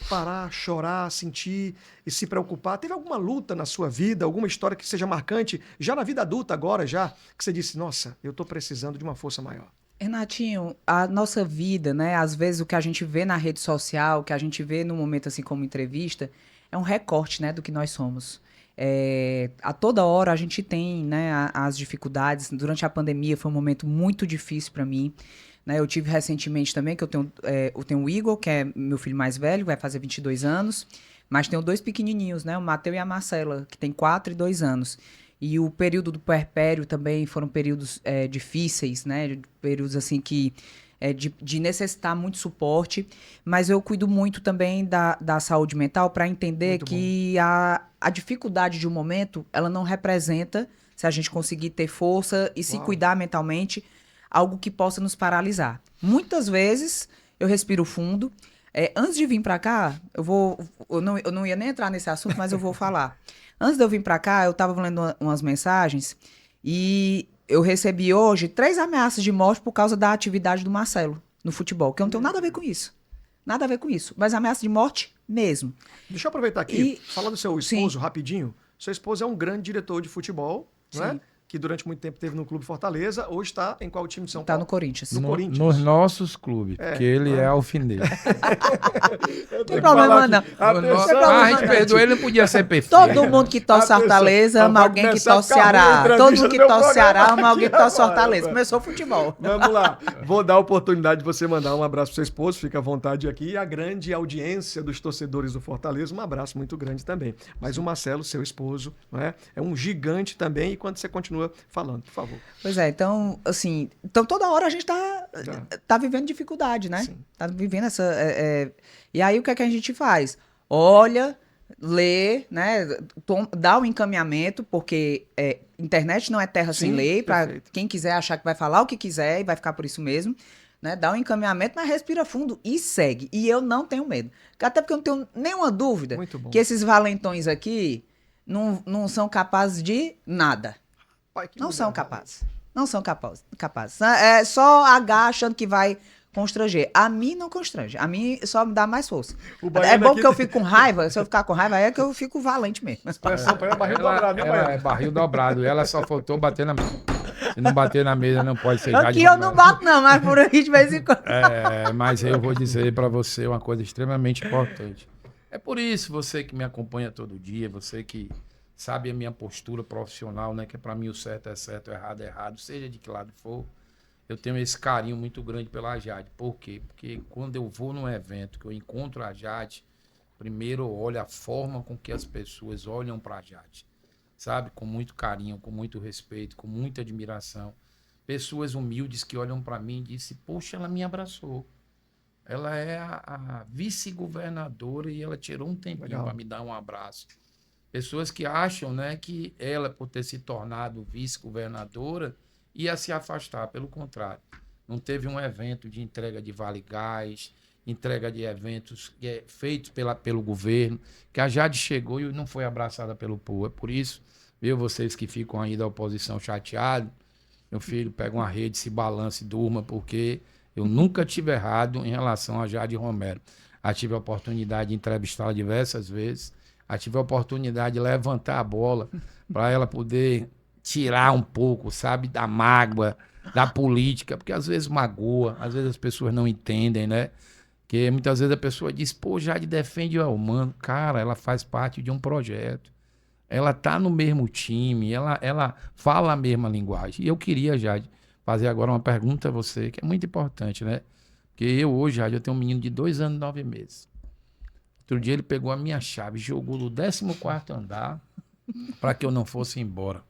parar, chorar, sentir e se preocupar? Teve alguma luta na sua vida, alguma história que seja marcante, já na vida adulta agora, já, que você disse, nossa, eu estou precisando de uma força maior? Renatinho, a nossa vida, né? Às vezes o que a gente vê na rede social, o que a gente vê no momento assim como entrevista, é um recorte, né, do que nós somos. A toda hora a gente tem, né, as dificuldades. Durante a pandemia foi um momento muito difícil para mim. Né? Eu tive recentemente também, que eu tenho o Igor, que é meu filho mais velho, vai fazer 22 anos, mas tenho 2 pequenininhos, né? O Mateu e a Marcela, que tem 4 e 2 anos. E o período do puerpério também foram períodos difíceis, né? Períodos assim que de necessitar muito suporte, mas eu cuido muito também da saúde mental para entender Muito que a dificuldade de um momento, ela não representa, se a gente conseguir ter força e se Uau. cuidar mentalmente, algo que possa nos paralisar. Muitas vezes eu respiro fundo. Antes de vir para cá, eu não ia nem entrar nesse assunto, mas eu vou falar. Antes de eu vir para cá, eu estava lendo umas mensagens e eu recebi hoje 3 ameaças de morte por causa da atividade do Marcelo no futebol, que eu não tenho nada a ver com isso. Nada a ver com isso. Mas ameaça de morte mesmo. Deixa eu aproveitar aqui, E- falar do seu Sim. esposo rapidinho. Seu esposo é um grande diretor de futebol, não é? Sim. Que durante muito tempo teve no Clube Fortaleza. Hoje está em qual time de São Tá Paulo? no Corinthians. No Corinthians. Nos nossos clubes, porque ele é alfinete. Eu tenho que problema falar não. aqui. Atenção, problema A gente não. perdoa, ele não podia ser perfeito. Todo mundo que torce Atenção, Fortaleza ama vai alguém que começar a torce ficar ruim a Ceará. entrevista Todo mundo que do meu torce Ceará programa ama alguém que aqui torce agora, Fortaleza. velho. Começou o futebol. Vamos lá. Vou dar a oportunidade de você mandar um abraço pro seu esposo, fica à vontade aqui. E a grande audiência dos torcedores do Fortaleza, um abraço muito grande também. Mas o Marcelo, seu esposo, não é? É um gigante também. E quando você continua falando, por favor. Pois é, então, assim, então toda hora a gente tá vivendo dificuldade, né? Sim. Tá vivendo essa. E aí o que é que a gente faz? Olha, lê, né? Dá o encaminhamento, porque internet não é terra sem Sim, lei, para perfeito. quem quiser achar que vai falar o que quiser e vai ficar por isso mesmo. Né? Dá o encaminhamento, mas respira fundo e segue. E eu não tenho medo. Até porque eu não tenho nenhuma dúvida Muito bom. que esses valentões aqui não são capazes de nada. Pai, que Não lugar, são né? capazes. Não são capazes. É só H achando que vai constranger. A mim não constrange. A mim só me dá mais força. O É baiano bom aqui que eu tem- fico com raiva. Se eu ficar com raiva, é que eu fico valente mesmo. Expressão para barril Ela, dobrado, né, ela é Baiano? barril dobrado. Ela só faltou bater na mesa. Se não bater na mesa, não pode ser Aqui Jade eu não Romero. bato, não, mas por aí de vez em quando. Mas eu vou dizer para você uma coisa extremamente importante. É por isso, você que me acompanha todo dia, você que sabe a minha postura profissional, né? Que para mim o certo, o errado é errado, seja de que lado for. Eu tenho esse carinho muito grande pela Jade. Por quê? Porque quando eu vou num evento, que eu encontro a Jade, primeiro eu olho a forma com que as pessoas olham para a Jade. Sabe? Com muito carinho, com muito respeito, com muita admiração. Pessoas humildes que olham para mim e dizem, poxa, ela me abraçou. Ela é a vice-governadora e ela tirou um tempinho Legal. para me dar um abraço. Pessoas que acham, né, que ela, por ter se tornado vice-governadora, ia se afastar. Pelo contrário, não teve um evento de entrega de Vale Gás, entrega de eventos feitos pelo governo, que a Jade chegou e não foi abraçada pelo povo. É por isso, viu, vocês que ficam aí da oposição chateados, meu filho, pega uma rede, se balance e durma, porque eu nunca tive errado em relação a Jade Romero. Já tive a oportunidade de entrevistá-la diversas vezes, já tive a oportunidade de levantar a bola para ela poder tirar um pouco, sabe, da mágoa, da política, porque às vezes magoa, às vezes as pessoas não entendem, né? Porque muitas vezes a pessoa diz, pô, Jade defende o humano. Cara, ela faz parte de um projeto. Ela tá no mesmo time, ela fala a mesma linguagem. E eu queria, Jade, fazer agora uma pergunta a você, que é muito importante, né? Porque eu hoje, Jade, eu tenho um menino de 2 anos e 9 meses. Outro dia ele pegou a minha chave, jogou no 14º andar para que eu não fosse embora.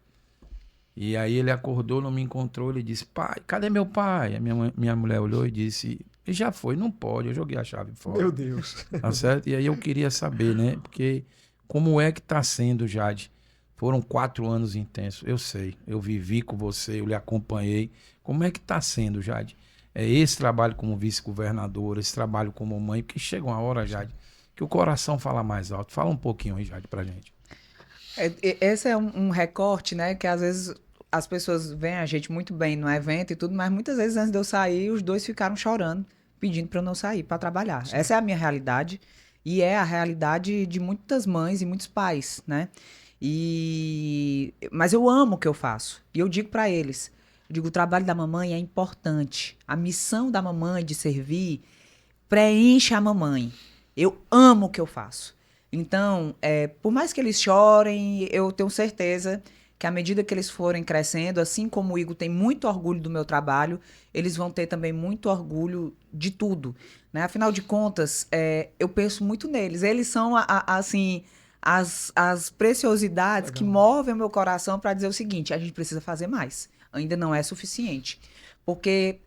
E aí ele acordou, não me encontrou, ele disse, pai, cadê meu pai? A minha mulher olhou e disse, ele já foi, não pode, eu joguei a chave fora. Meu Deus. Tá certo? E aí eu queria saber, né? Porque como é que tá sendo, Jade? Foram 4 anos intensos, eu sei. Eu vivi com você, eu lhe acompanhei. Como é que tá sendo, Jade? Esse trabalho como vice-governadora, esse trabalho como mãe, porque chega uma hora, Jade, que o coração fala mais alto. Fala um pouquinho aí, Jade, pra gente. Esse é um recorte, né? Que às vezes as pessoas veem a gente muito bem no evento e tudo, mas muitas vezes antes de eu sair, os dois ficaram chorando, pedindo para eu não sair, para trabalhar. Sim. Essa é a minha realidade e é a realidade de muitas mães e muitos pais, né? Mas eu amo o que eu faço. E eu digo para eles, Eu digo, o trabalho da mamãe é importante. A missão da mamãe de servir preenche a mamãe. Eu amo o que eu faço. Então, por mais que eles chorem, eu tenho certeza que à medida que eles forem crescendo, assim como o Igor tem muito orgulho do meu trabalho, eles vão ter também muito orgulho de tudo, né? Afinal de contas, eu penso muito neles. Eles são, assim, as preciosidades que movem o meu coração para dizer o seguinte, a gente precisa fazer mais. Ainda não é suficiente. Porque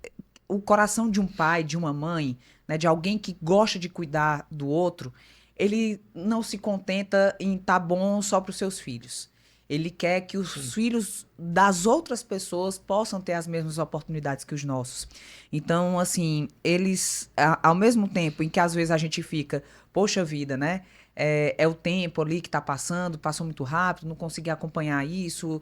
o coração de um pai, de uma mãe, né, de alguém que gosta de cuidar do outro, ele não se contenta em estar bom só para os seus filhos. Ele quer que os filhos das outras pessoas possam ter as mesmas oportunidades que os nossos. Então, assim, eles, ao mesmo tempo em que às vezes a gente fica, poxa vida, né? É o tempo ali que está passando, passou muito rápido, não consegui acompanhar isso,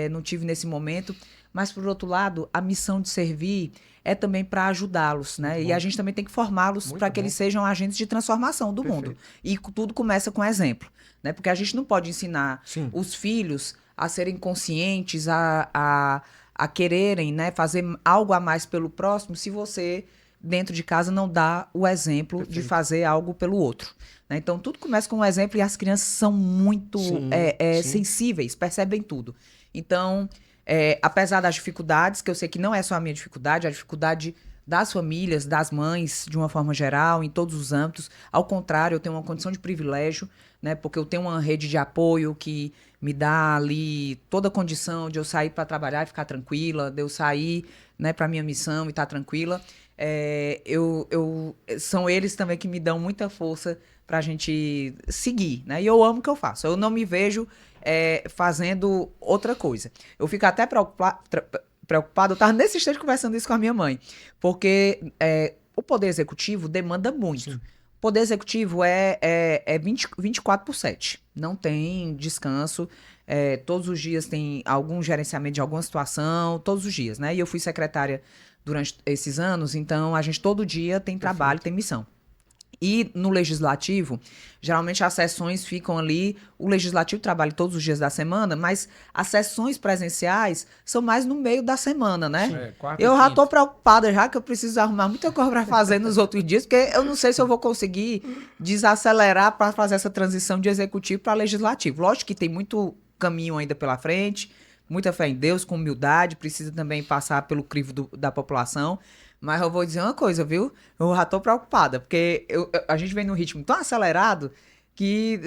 não tive nesse momento. Mas, por outro lado, a missão de servir é também para ajudá-los, né? E a gente também tem que formá-los para que eles sejam agentes de transformação do mundo. E tudo começa com exemplo, né? Porque a gente não pode ensinar os filhos a serem conscientes, a quererem, né, fazer algo a mais pelo próximo, se você, dentro de casa, não dá o exemplo de fazer algo pelo outro. Né? Então, tudo começa com um exemplo e as crianças são muito sensíveis, percebem tudo. Então, apesar das dificuldades, que eu sei que não é só a minha dificuldade, a dificuldade das famílias, das mães, de uma forma geral, em todos os âmbitos. Ao contrário, eu tenho uma condição de privilégio, né, porque eu tenho uma rede de apoio que me dá ali toda a condição de eu sair para trabalhar e ficar tranquila, de eu sair, né, para a minha missão e estar tranquila. São eles também que me dão muita força para a gente seguir, né? E eu amo o que eu faço. Eu não me vejo fazendo outra coisa. Eu fico até preocupado. Eu estava nesse instante conversando isso com a minha mãe, porque o Poder Executivo demanda muito. Sim. O Poder Executivo é 24/7. Não tem descanso. Todos os dias tem algum gerenciamento de alguma situação, todos os dias, né? E eu fui secretária durante esses anos, então a gente todo dia tem trabalho, tem missão. E no Legislativo, geralmente as sessões ficam ali, o Legislativo trabalha todos os dias da semana, mas as sessões presenciais são mais no meio da semana, né? Eu já estou preocupada já que eu preciso arrumar muita coisa para fazer nos outros dias, porque eu não sei se eu vou conseguir desacelerar para fazer essa transição de Executivo para Legislativo. Lógico que tem muito caminho ainda pela frente, muita fé em Deus, com humildade, precisa também passar pelo crivo da população. Mas eu vou dizer uma coisa, viu? Eu já tô preocupada, porque a gente vem num ritmo tão acelerado que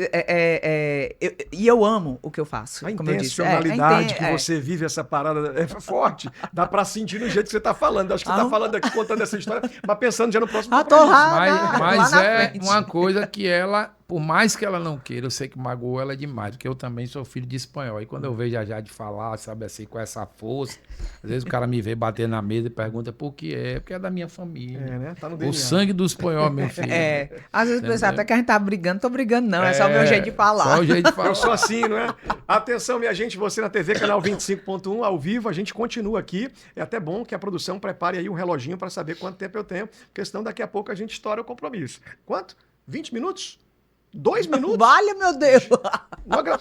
eu amo o que eu faço. A intencionalidade que você vive essa parada é forte. Dá pra sentir no jeito que você tá falando. Acho que você tá falando aqui, contando essa história, mas pensando já no próximo mas é uma coisa que ela, por mais que ela não queira, eu sei que magoou ela demais, porque eu também sou filho de espanhol. E quando eu vejo a Jade falar, sabe assim, com essa força, às vezes o cara me vê bater na mesa e pergunta por que é, porque é da minha família. Né? Tá no DNA. O sangue do espanhol, meu filho. Às vezes pensa até que a gente tá brigando, tô brigando não, é só o meu jeito de falar. Só o jeito de falar. Eu sou assim, não é? Atenção, minha gente, você na TV, canal 25.1, ao vivo, a gente continua aqui. É até bom que a produção prepare aí um reloginho para saber quanto tempo eu tenho, porque senão daqui a pouco a gente estoura o compromisso. Quanto? 20 minutos? 2 minutos? Vale, meu Deus!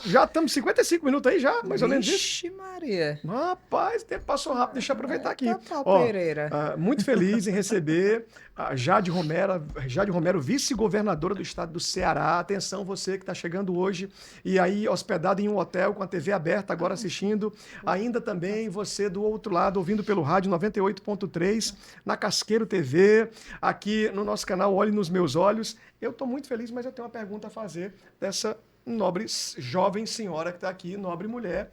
Já estamos 55 minutos aí já, mais ou menos isso. Vixe Maria. Rapaz, o tempo passou rápido, deixa eu aproveitar aqui. Pereira. Muito feliz em receber a Jade Romero, vice-governadora do estado do Ceará. Atenção, você que está chegando hoje e aí hospedado em um hotel com a TV aberta, agora assistindo. Ainda também você do outro lado, ouvindo pelo rádio 98.3, na Casqueiro TV, aqui no nosso canal Olhe nos Meus Olhos. Eu estou muito feliz, mas eu tenho uma pergunta a fazer dessa nobre jovem senhora que está aqui, nobre mulher.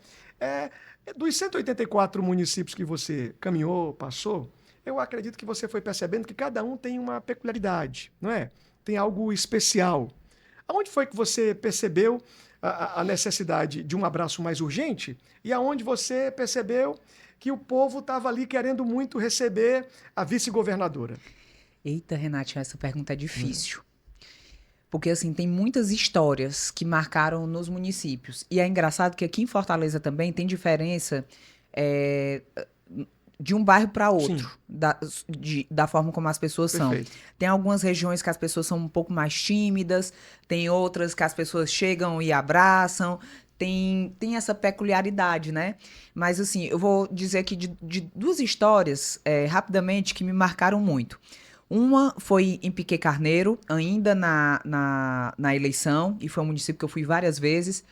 Dos 184 municípios que você caminhou, passou, eu acredito que você foi percebendo que cada um tem uma peculiaridade, não é? Tem algo especial. Aonde foi que você percebeu a necessidade de um abraço mais urgente? E aonde você percebeu que o povo estava ali querendo muito receber a vice-governadora? Eita, Renatinho, essa pergunta é difícil. Porque, assim, tem muitas histórias que marcaram nos municípios. E é engraçado que aqui em Fortaleza também tem diferença de um bairro para outro, da forma como as pessoas são. Tem algumas regiões que as pessoas são um pouco mais tímidas, tem outras que as pessoas chegam e abraçam, tem essa peculiaridade, né? Mas, assim, eu vou dizer aqui de duas histórias, rapidamente, que me marcaram muito. Uma foi em Piquet Carneiro, ainda na eleição, e foi um município que eu fui várias vezes,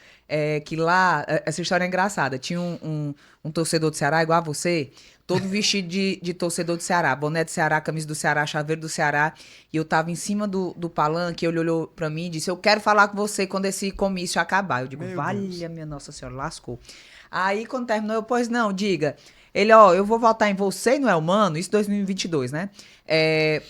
que lá, essa história é engraçada, tinha um torcedor do Ceará, igual a você, todo vestido de torcedor do Ceará, boné do Ceará, camisa do Ceará, chaveiro do Ceará, e eu tava em cima do palanque, ele olhou pra mim e disse, eu quero falar com você quando esse comício acabar. Eu digo, valha minha Nossa Senhora, lascou. Aí, quando terminou, eu, pois não, diga. Ele, eu vou votar em você e no Elmano, isso 2022, né?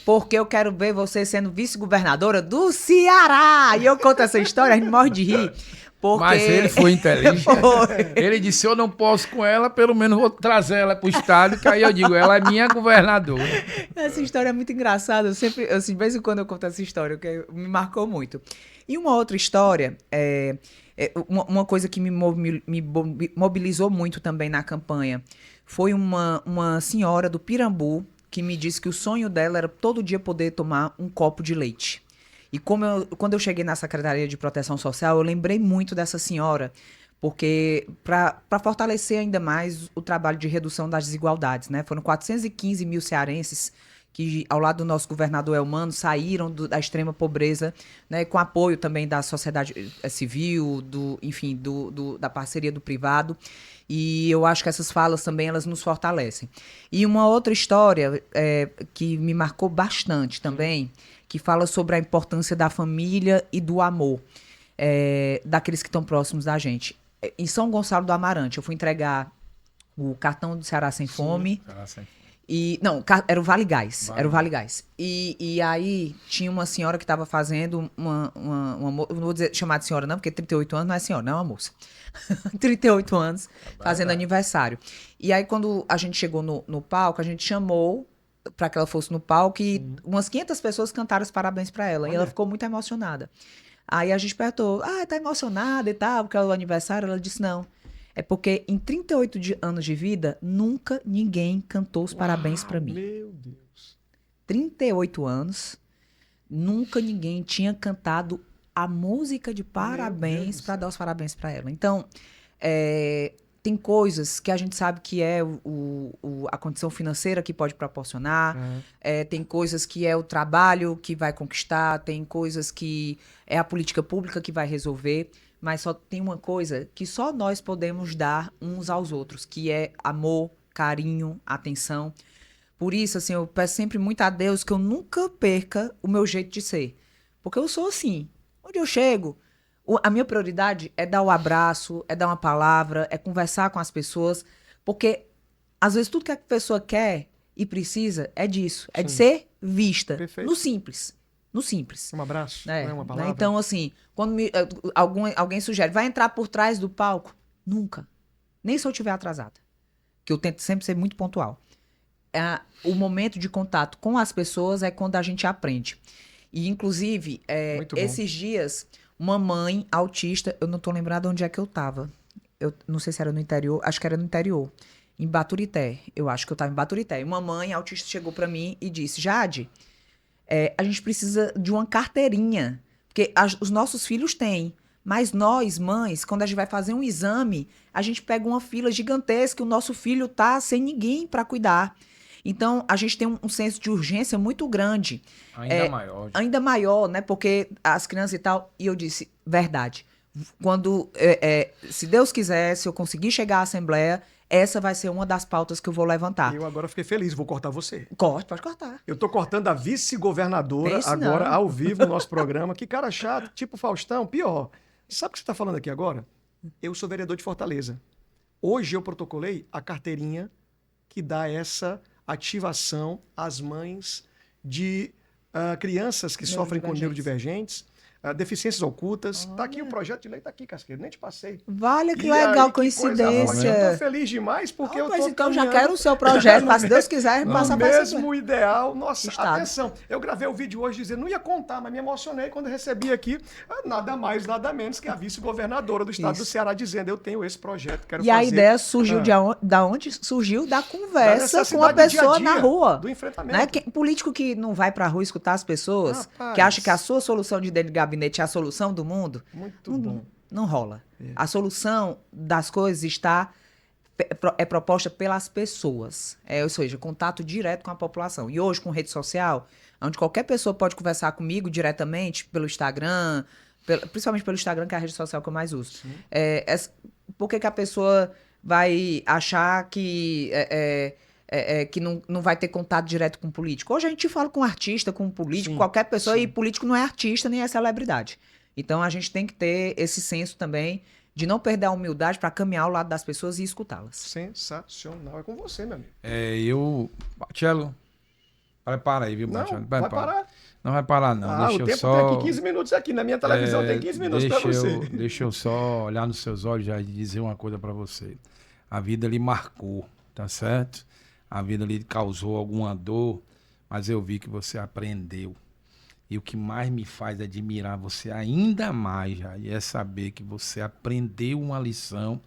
Porque eu quero ver você sendo vice-governadora do Ceará. E eu conto essa história, a gente morre de rir. Porque... Mas ele foi inteligente. Ele disse, eu não posso com ela, pelo menos vou trazer ela pro estado, que aí eu digo, ela é minha governadora. Essa história é muito engraçada. De vez em quando eu conto essa história, que me marcou muito. E uma outra história, uma coisa que me mobilizou muito também na campanha, foi uma senhora do Pirambu que me disse que o sonho dela era todo dia poder tomar um copo de leite. E quando eu cheguei na Secretaria de Proteção Social, eu lembrei muito dessa senhora, porque para fortalecer ainda mais o trabalho de redução das desigualdades, né? Foram 415 mil cearenses que, ao lado do nosso governador Elmano, saíram da extrema pobreza, né? Com apoio também da sociedade civil, da parceria do privado. E eu acho que essas falas também, elas nos fortalecem. E uma outra história que me marcou bastante também, que fala sobre a importância da família e do amor daqueles que estão próximos da gente. Em São Gonçalo do Amarante, eu fui entregar o cartão do Ceará Sem Fome. Ceará Sem Fome. Era o Vale Gás. Era o Vale Gás. E aí tinha uma senhora que estava fazendo não vou chamar de senhora não, porque 38 anos não é senhora, não é uma moça. 38 anos, fazendo aniversário. E aí quando a gente chegou no palco, a gente chamou para que ela fosse no palco e umas 500 pessoas cantaram os parabéns para ela. Olha. E ela ficou muito emocionada. Aí a gente perguntou, tá emocionada e tal, porque é o aniversário? Ela disse, não. É porque em 38 anos de vida, nunca ninguém cantou os parabéns para mim. Meu Deus. 38 anos, nunca ninguém tinha cantado a música de parabéns para dar os parabéns para ela. Então, tem coisas que a gente sabe que é a condição financeira que pode proporcionar, tem coisas que é o trabalho que vai conquistar, tem coisas que é a política pública que vai resolver, mas só tem uma coisa que só nós podemos dar uns aos outros, que é amor, carinho, atenção. Por isso, assim, eu peço sempre muito a Deus que eu nunca perca o meu jeito de ser. Porque eu sou assim. Onde eu chego, a minha prioridade é dar o abraço, é dar uma palavra, é conversar com as pessoas. Porque, às vezes, tudo que a pessoa quer e precisa é disso. É de ser vista. Perfeito. No simples. No simples. Um abraço, não é uma palavra. Né? Então, assim, quando alguém sugere, vai entrar por trás do palco? Nunca. Nem se eu estiver atrasada. Que eu tento sempre ser muito pontual. O momento de contato com as pessoas é quando a gente aprende. E, inclusive, esses dias, uma mãe autista, eu não tô lembrada onde é que eu tava. Eu não sei se era no interior, acho que era no interior. Em Baturité. Eu acho que eu tava em Baturité. E uma mãe autista chegou pra mim e disse, Jade, a gente precisa de uma carteirinha. Porque os nossos filhos têm. Mas nós, mães, quando a gente vai fazer um exame, a gente pega uma fila gigantesca e o nosso filho tá sem ninguém para cuidar. Então, a gente tem um senso de urgência muito grande. Ainda maior. Ainda maior, né? Porque as crianças e tal... E eu disse, verdade. Quando, se Deus quiser, se eu conseguir chegar à Assembleia, essa vai ser uma das pautas que eu vou levantar. Eu agora fiquei feliz, vou cortar você. Pode cortar. Eu tô cortando a vice-governadora agora, ao vivo, no nosso programa. Que cara chato, tipo Faustão, pior. Sabe o que você tá falando aqui agora? Eu sou vereador de Fortaleza. Hoje eu protocolei a carteirinha que dá essa ativação às mães de crianças que sofrem com neurodivergentes, deficiências ocultas. Olha. Tá aqui o projeto de lei, tá aqui, Casqueiro, nem te passei. Vale, que legal, coincidência. Eu tô feliz demais porque eu tô então já quero o seu projeto, mas se Deus quiser, passa para você. Mesmo ideal. Nossa, atenção. Eu gravei o vídeo hoje dizendo, não ia contar, mas me emocionei quando recebi aqui nada mais, nada menos que a vice-governadora do estado do Ceará dizendo, eu tenho esse projeto, quero fazer. A ideia surgiu da onde? Surgiu da conversa com a pessoa na rua. Do enfrentamento. Né? Político que não vai pra rua escutar as pessoas, que acha que a sua solução de dentro de gabinete gabinete é a solução do mundo, Muito não, bom. não rola. É. A solução das coisas é proposta pelas pessoas, ou seja, contato direto com a população. E hoje, com rede social, onde qualquer pessoa pode conversar comigo diretamente pelo Instagram, principalmente pelo Instagram, que é a rede social que eu mais uso. Por que a pessoa vai achar que não vai ter contato direto com o político? Hoje a gente fala com artista, com político, Sim, qualquer pessoa, sim. e político não é artista nem é celebridade. Então a gente tem que ter esse senso também de não perder a humildade para caminhar ao lado das pessoas e escutá-las. Sensacional. É com você, meu amigo. Cello, prepara aí, viu, Não, Marcelo? vai parar. Não vai parar, não. Ah, Deixa o eu tempo só... tem aqui 15 minutos aqui. Na minha televisão tem 15 minutos para você. Deixa eu só olhar nos seus olhos já e dizer uma coisa para você. A vida lhe marcou, tá certo? A vida lhe causou alguma dor, mas eu vi que você aprendeu. E o que mais me faz admirar você ainda mais, já, é saber que você aprendeu uma lição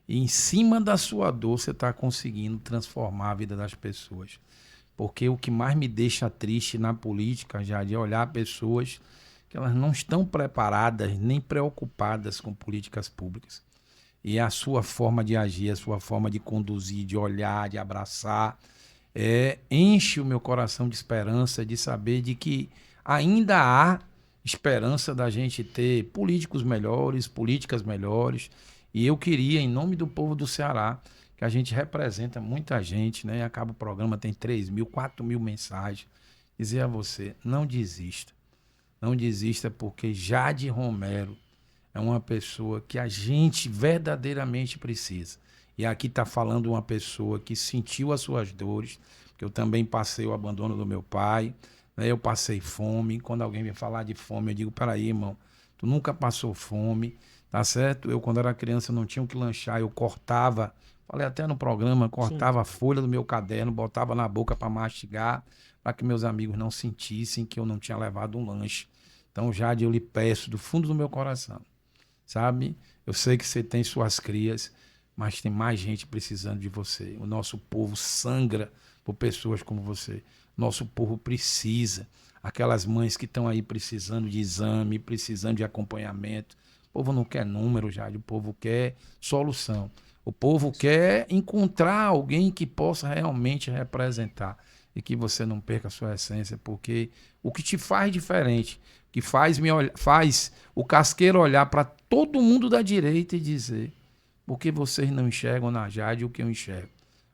e em cima da sua dor você está conseguindo transformar a vida das pessoas. Porque o que mais me deixa triste na política, já, é olhar pessoas que elas não estão preparadas nem preocupadas com políticas públicas. E a sua forma de agir, a sua forma de conduzir, de olhar, de abraçar, enche o meu coração de esperança, de saber de que ainda há esperança da gente ter políticos melhores, políticas melhores. E eu queria, em nome do povo do Ceará, que a gente representa muita gente, né? Acaba o programa, tem 3.000, 4.000 mensagens. Dizer a você, não desista. Não desista, porque Jade Romero é uma pessoa que a gente verdadeiramente precisa. E aqui está falando uma pessoa que sentiu as suas dores, que eu também passei o abandono do meu pai, né? Eu passei fome. Quando alguém vem falar de fome, eu digo, peraí, irmão, tu nunca passou fome, tá certo? Eu, quando era criança, não tinha o que lanchar, eu cortava, falei até no programa, cortava a folha do meu caderno, botava na boca para mastigar, para que meus amigos não sentissem que eu não tinha levado um lanche. Então, Jade, eu lhe peço do fundo do meu coração, sabe? Eu sei que você tem suas crias, mas tem mais gente precisando de você. O nosso povo sangra por pessoas como você. Nosso povo precisa. Aquelas mães que estão aí precisando de exame, precisando de acompanhamento. O povo não quer número, Jade. O povo quer solução. O povo quer encontrar alguém que possa realmente representar. E que você não perca a sua essência, porque o que te faz diferente, que faz o casqueiro olhar para todo mundo da direita e dizer: por que vocês não enxergam na Jade o que eu enxergo?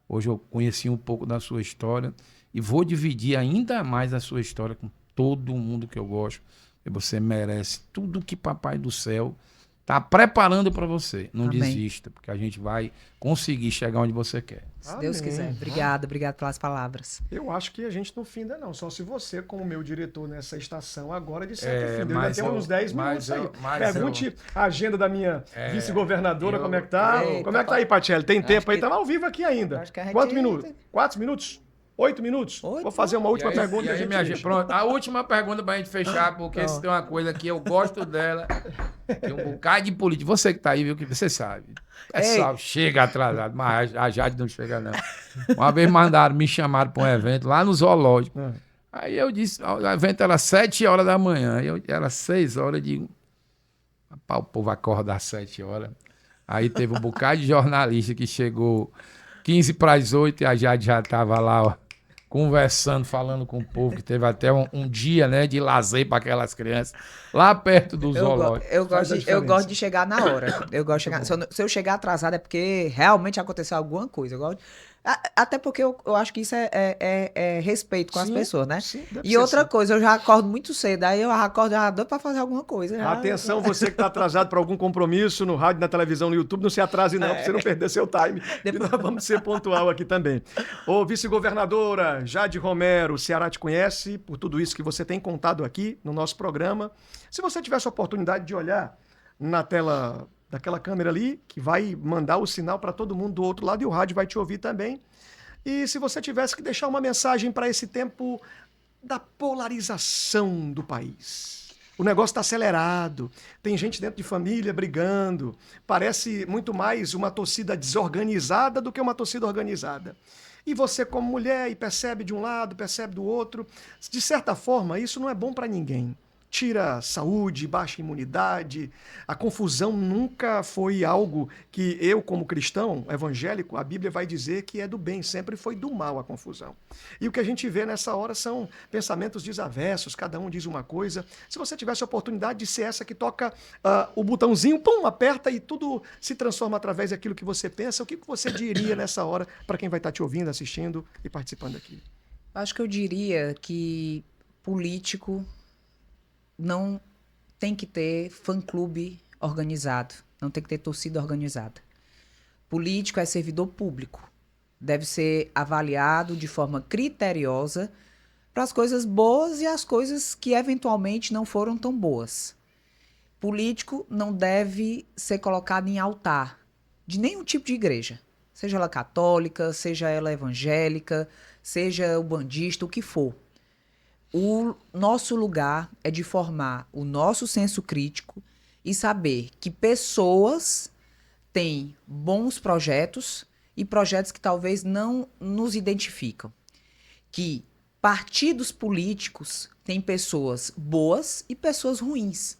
Hoje eu conheci um pouco da sua história e vou dividir ainda mais a sua história com todo mundo que eu gosto. E você merece tudo que Papai do Céu está preparando para você. Não Amém. Desista, porque a gente vai conseguir chegar onde você quer. Se Deus quiser. Obrigada pelas palavras. Eu acho que a gente não finda, não. Só se você, como meu diretor nessa estação, agora disser que finda. Ainda tem uns 10 minutos aí. Pergunte a agenda da minha vice-governadora, como é que tá. Como é que tá aí, Patielli? Tem tempo aí? Estamos ao vivo aqui ainda. Quantos minutos? 4 minutos? 8 minutos? Vou fazer uma última pergunta. E aí, minha gente, pronto. A última pergunta pra gente fechar, porque se tem uma coisa que eu gosto dela, tem um bocado de política. Você que tá aí, viu, que você sabe. Pessoal, chega atrasado, mas a Jade não chega, não. Uma vez me chamaram para um evento lá no zoológico. Aí eu disse, o evento era 7 horas da manhã. Era 6 horas, eu digo, rapaz, o povo acorda às 7 horas. Aí teve um bocado de jornalista que chegou 15 para as 8 e a Jade já estava lá, ó, conversando, falando com o povo, que teve até um dia, né, de lazer para aquelas crianças, lá perto do zoológico. Eu gosto de chegar na hora. Eu gosto de chegar, se eu chegar atrasado é porque realmente aconteceu alguma coisa. Eu gosto, até porque eu acho que isso é respeito com as pessoas, né? Sim, e outra coisa, eu já acordo muito cedo, aí eu acordo doido para fazer alguma coisa. Atenção, você que está atrasado para algum compromisso no rádio, na televisão, no YouTube, não se atrase não, para você não perder seu time. E nós vamos ser pontual aqui também. Ô, vice-governadora Jade Romero, o Ceará te conhece por tudo isso que você tem contado aqui no nosso programa. Se você tivesse a oportunidade de olhar na tela daquela câmera ali, que vai mandar o sinal para todo mundo do outro lado e o rádio vai te ouvir também. E se você tivesse que deixar uma mensagem para esse tempo da polarização do país. O negócio está acelerado, tem gente dentro de família brigando, parece muito mais uma torcida desorganizada do que uma torcida organizada. E você, como mulher, e percebe de um lado, percebe do outro. De certa forma, isso não é bom para ninguém. tira saúde, baixa imunidade. A confusão nunca foi algo que eu, como cristão evangélico, a Bíblia vai dizer que é do bem, sempre foi do mal a confusão. E o que a gente vê nessa hora são pensamentos desavessos, cada um diz uma coisa. Se você tivesse a oportunidade de ser essa que toca o botãozinho, pum, aperta e tudo se transforma através daquilo que você pensa, o que você diria nessa hora para quem vai estar te ouvindo, assistindo e participando aqui? Acho que eu diria que político não tem que ter fã-clube organizado, não tem que ter torcida organizada. Político é servidor público, deve ser avaliado de forma criteriosa para as coisas boas e as coisas que eventualmente não foram tão boas. Político não deve ser colocado em altar de nenhum tipo de igreja, seja ela católica, seja ela evangélica, seja o bandista, o que for. O nosso lugar é de formar o nosso senso crítico e saber que pessoas têm bons projetos e projetos que talvez não nos identificam. Que partidos políticos têm pessoas boas e pessoas ruins.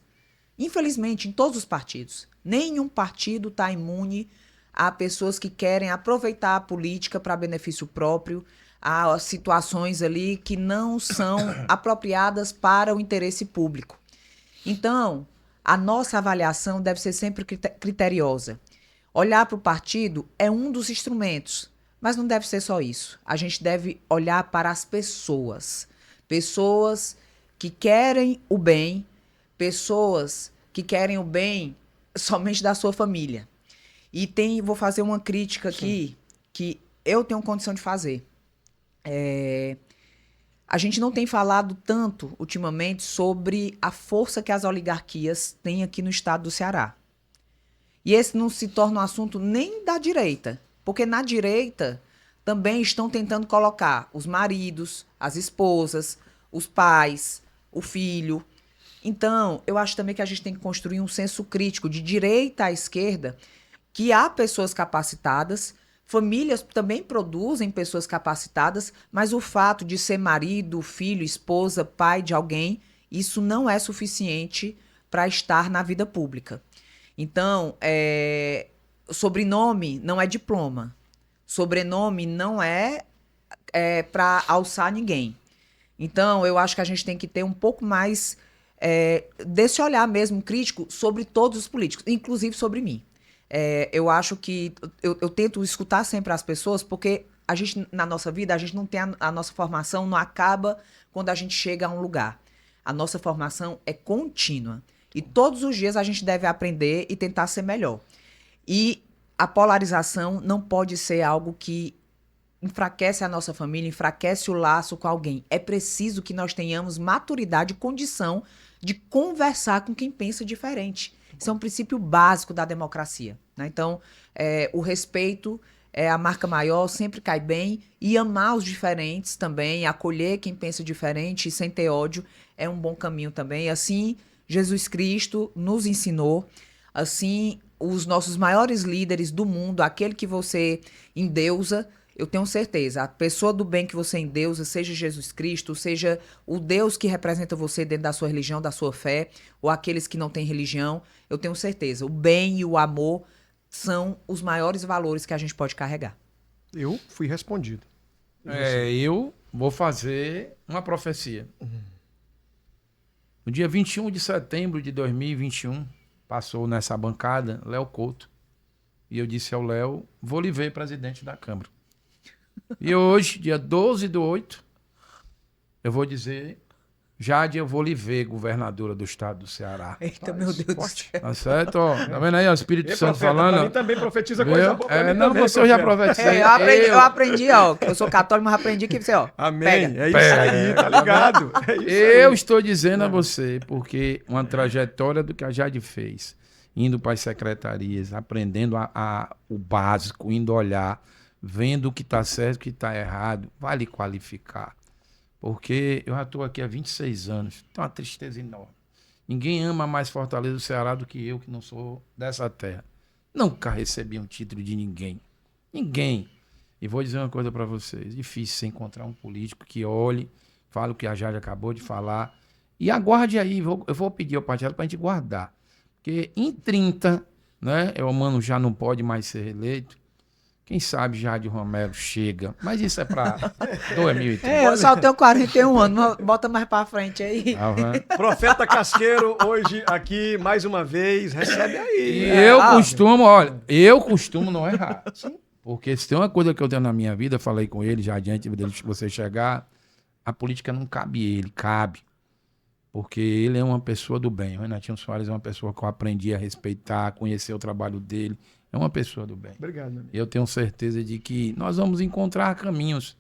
Infelizmente, em todos os partidos. Nenhum partido está imune a pessoas que querem aproveitar a política para benefício próprio, a situações ali que não são apropriadas para o interesse público. Então, a nossa avaliação deve ser sempre criteriosa. Olhar para o partido é um dos instrumentos, mas não deve ser só isso. A gente deve olhar para as pessoas. Pessoas que querem o bem, pessoas que querem o bem somente da sua família. E vou fazer uma crítica aqui que eu tenho condição de fazer. A gente não tem falado tanto ultimamente sobre a força que as oligarquias têm aqui no estado do Ceará. E esse não se torna um assunto nem da direita, porque na direita também estão tentando colocar os maridos, as esposas, os pais, o filho. Então, eu acho também que a gente tem que construir um senso crítico de direita à esquerda, que há pessoas capacitadas. Famílias também produzem pessoas capacitadas, mas o fato de ser marido, filho, esposa, pai de alguém, isso não é suficiente para estar na vida pública. Então, sobrenome não é diploma. Sobrenome não é para alçar ninguém. Então, eu acho que a gente tem que ter um pouco mais desse olhar mesmo crítico sobre todos os políticos, inclusive sobre mim. Eu acho que eu tento escutar sempre as pessoas, porque a gente, na nossa vida, a gente não tem a nossa formação, não acaba quando a gente chega a um lugar. A nossa formação é contínua. E todos os dias a gente deve aprender e tentar ser melhor. E a polarização não pode ser algo que enfraquece a nossa família, enfraquece o laço com alguém. É preciso que nós tenhamos maturidade e condição de conversar com quem pensa diferente. Isso é um princípio básico da democracia, né? Então, o respeito é a marca maior, sempre cai bem, e amar os diferentes também, acolher quem pensa diferente sem ter ódio é um bom caminho também. Assim, Jesus Cristo nos ensinou, assim, os nossos maiores líderes do mundo, aquele que você endeusa, eu tenho certeza, a pessoa do bem que você endeusa, seja Jesus Cristo, seja o Deus que representa você dentro da sua religião, da sua fé, ou aqueles que não têm religião, eu tenho certeza, o bem e o amor são os maiores valores que a gente pode carregar. Eu fui respondido. Eu vou fazer uma profecia. No dia 21 de setembro de 2021, passou nessa bancada Léo Couto, e eu disse ao Léo, vou lhe ver presidente da Câmara. E hoje, dia 12/8, eu vou dizer, Jade, eu vou lhe ver governadora do estado do Ceará. Eita, meu Deus do céu. Tá certo? Ó, tá vendo aí o Espírito Santo profeta, falando? pra mim também profetiza coisa boa. Pra mim Não, também, você já profeta. profetizei. Eu aprendi, ó, eu sou católico, mas aprendi que você, ó, Amém. pega. É isso aí, tá ligado? É isso Eu aí. estou dizendo a você, porque uma trajetória do que a Jade fez, indo para as secretarias, aprendendo o básico, indo olhar, vendo o que está certo e o que está errado, vai lhe qualificar. Porque eu já estou aqui há 26 anos, tem uma tristeza enorme. Ninguém ama mais Fortaleza do Ceará do que eu, que não sou dessa terra. Nunca recebi um título de ninguém. Ninguém. E vou dizer uma coisa para vocês, difícil você encontrar um político que olhe, fale o que a Jade acabou de falar E aguarde aí, eu vou pedir ao partido para a gente guardar. Porque em 30, né, o Mano já não pode mais ser reeleito. Quem sabe Jade Romero chega. Mas isso é para 2030. Eu só tenho 41 anos, bota mais para frente aí. Profeta Casqueiro, hoje aqui, mais uma vez, recebe aí. Eu costumo não errar. Porque se tem uma coisa que eu tenho na minha vida, falei com ele já adiante de você chegar, a política não cabe ele, cabe. Porque ele é uma pessoa do bem. O Renatinho Soares é uma pessoa que eu aprendi a respeitar, conhecer o trabalho dele. É uma pessoa do bem. Obrigado, meu amigo. Eu tenho certeza de que nós vamos encontrar caminhos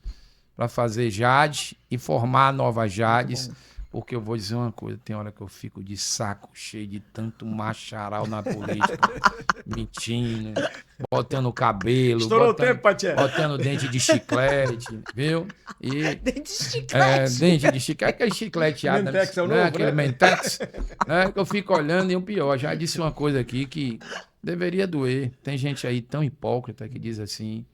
para fazer Jade e formar novas Jades. Porque eu vou dizer uma coisa, tem hora que eu fico de saco cheio de tanto macharal na política, mentindo, botando cabelo, Estourou o tempo, Patié. botando dente de chiclete, viu? Dente de chiclete. Dente de chiclete, aquele chiclete Adams, Mentex é o né? novo, Aquele né? Mentex, né? Que eu fico olhando e o pior, já disse uma coisa aqui que deveria doer. Tem gente aí tão hipócrita que diz assim,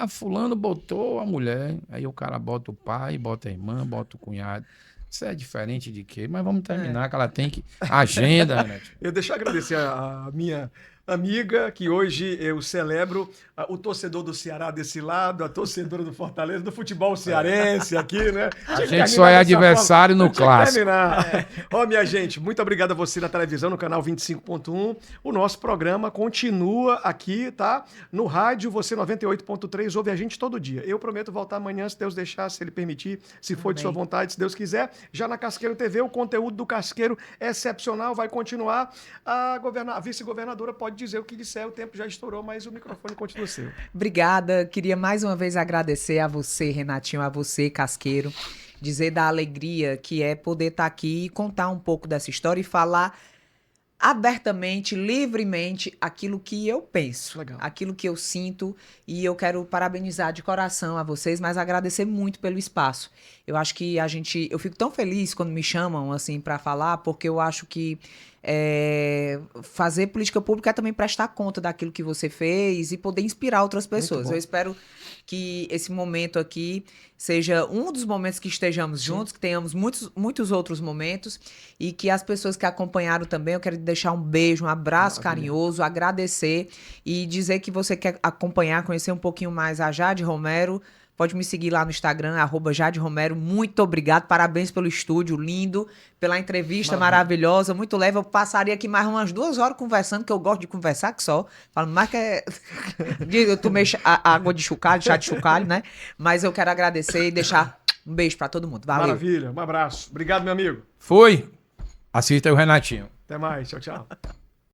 fulano botou a mulher, aí o cara bota o pai, bota a irmã, bota o cunhado. Isso é diferente de quê? Mas vamos terminar, que ela tem que... Agenda, né? Deixa eu agradecer a minha amiga, que hoje eu celebro o torcedor do Ceará desse lado, a torcedora do Fortaleza, do futebol cearense aqui, né? A gente só é adversário no clássico. Ó, minha gente, muito obrigado a você da televisão, no canal 25.1. O nosso programa continua aqui, tá? No rádio, você 98.3, ouve a gente todo dia. Eu prometo voltar amanhã, se Deus deixar, se Ele permitir, se for de sua vontade, se Deus quiser. Já na Casqueiro TV, o conteúdo do Casqueiro é excepcional, vai continuar. A vice-governadora pode dizer o que disser, o tempo já estourou, mas o microfone continua seu. Obrigada, queria mais uma vez agradecer a você, Renatinho, a você, Casqueiro, dizer da alegria que é poder estar aqui e contar um pouco dessa história e falar abertamente, livremente, aquilo que eu penso, Legal. Aquilo que eu sinto, e eu quero parabenizar de coração a vocês, mas agradecer muito pelo espaço. Eu acho que eu fico tão feliz quando me chamam assim para falar, porque eu acho que fazer política pública é também prestar conta daquilo que você fez e poder inspirar outras pessoas. Eu espero que esse momento aqui seja um dos momentos que estejamos juntos, que tenhamos muitos outros momentos e que as pessoas que acompanharam também, eu quero deixar um beijo, um abraço carinhoso, agradecer e dizer que você quer acompanhar, conhecer um pouquinho mais a Jade Romero. Pode me seguir lá no Instagram, @Jade Romero. Muito obrigado, parabéns pelo estúdio lindo, pela entrevista maravilhosa, muito leve. Eu passaria aqui mais umas 2 horas conversando, que eu gosto de conversar que só. Falo mais que eu tomei água de chocalho, chá de chocalho, né? Mas eu quero agradecer e deixar um beijo pra todo mundo. Valeu. Maravilha, um abraço. Obrigado, meu amigo. Foi. Assista aí o Renatinho. Até mais, tchau, tchau.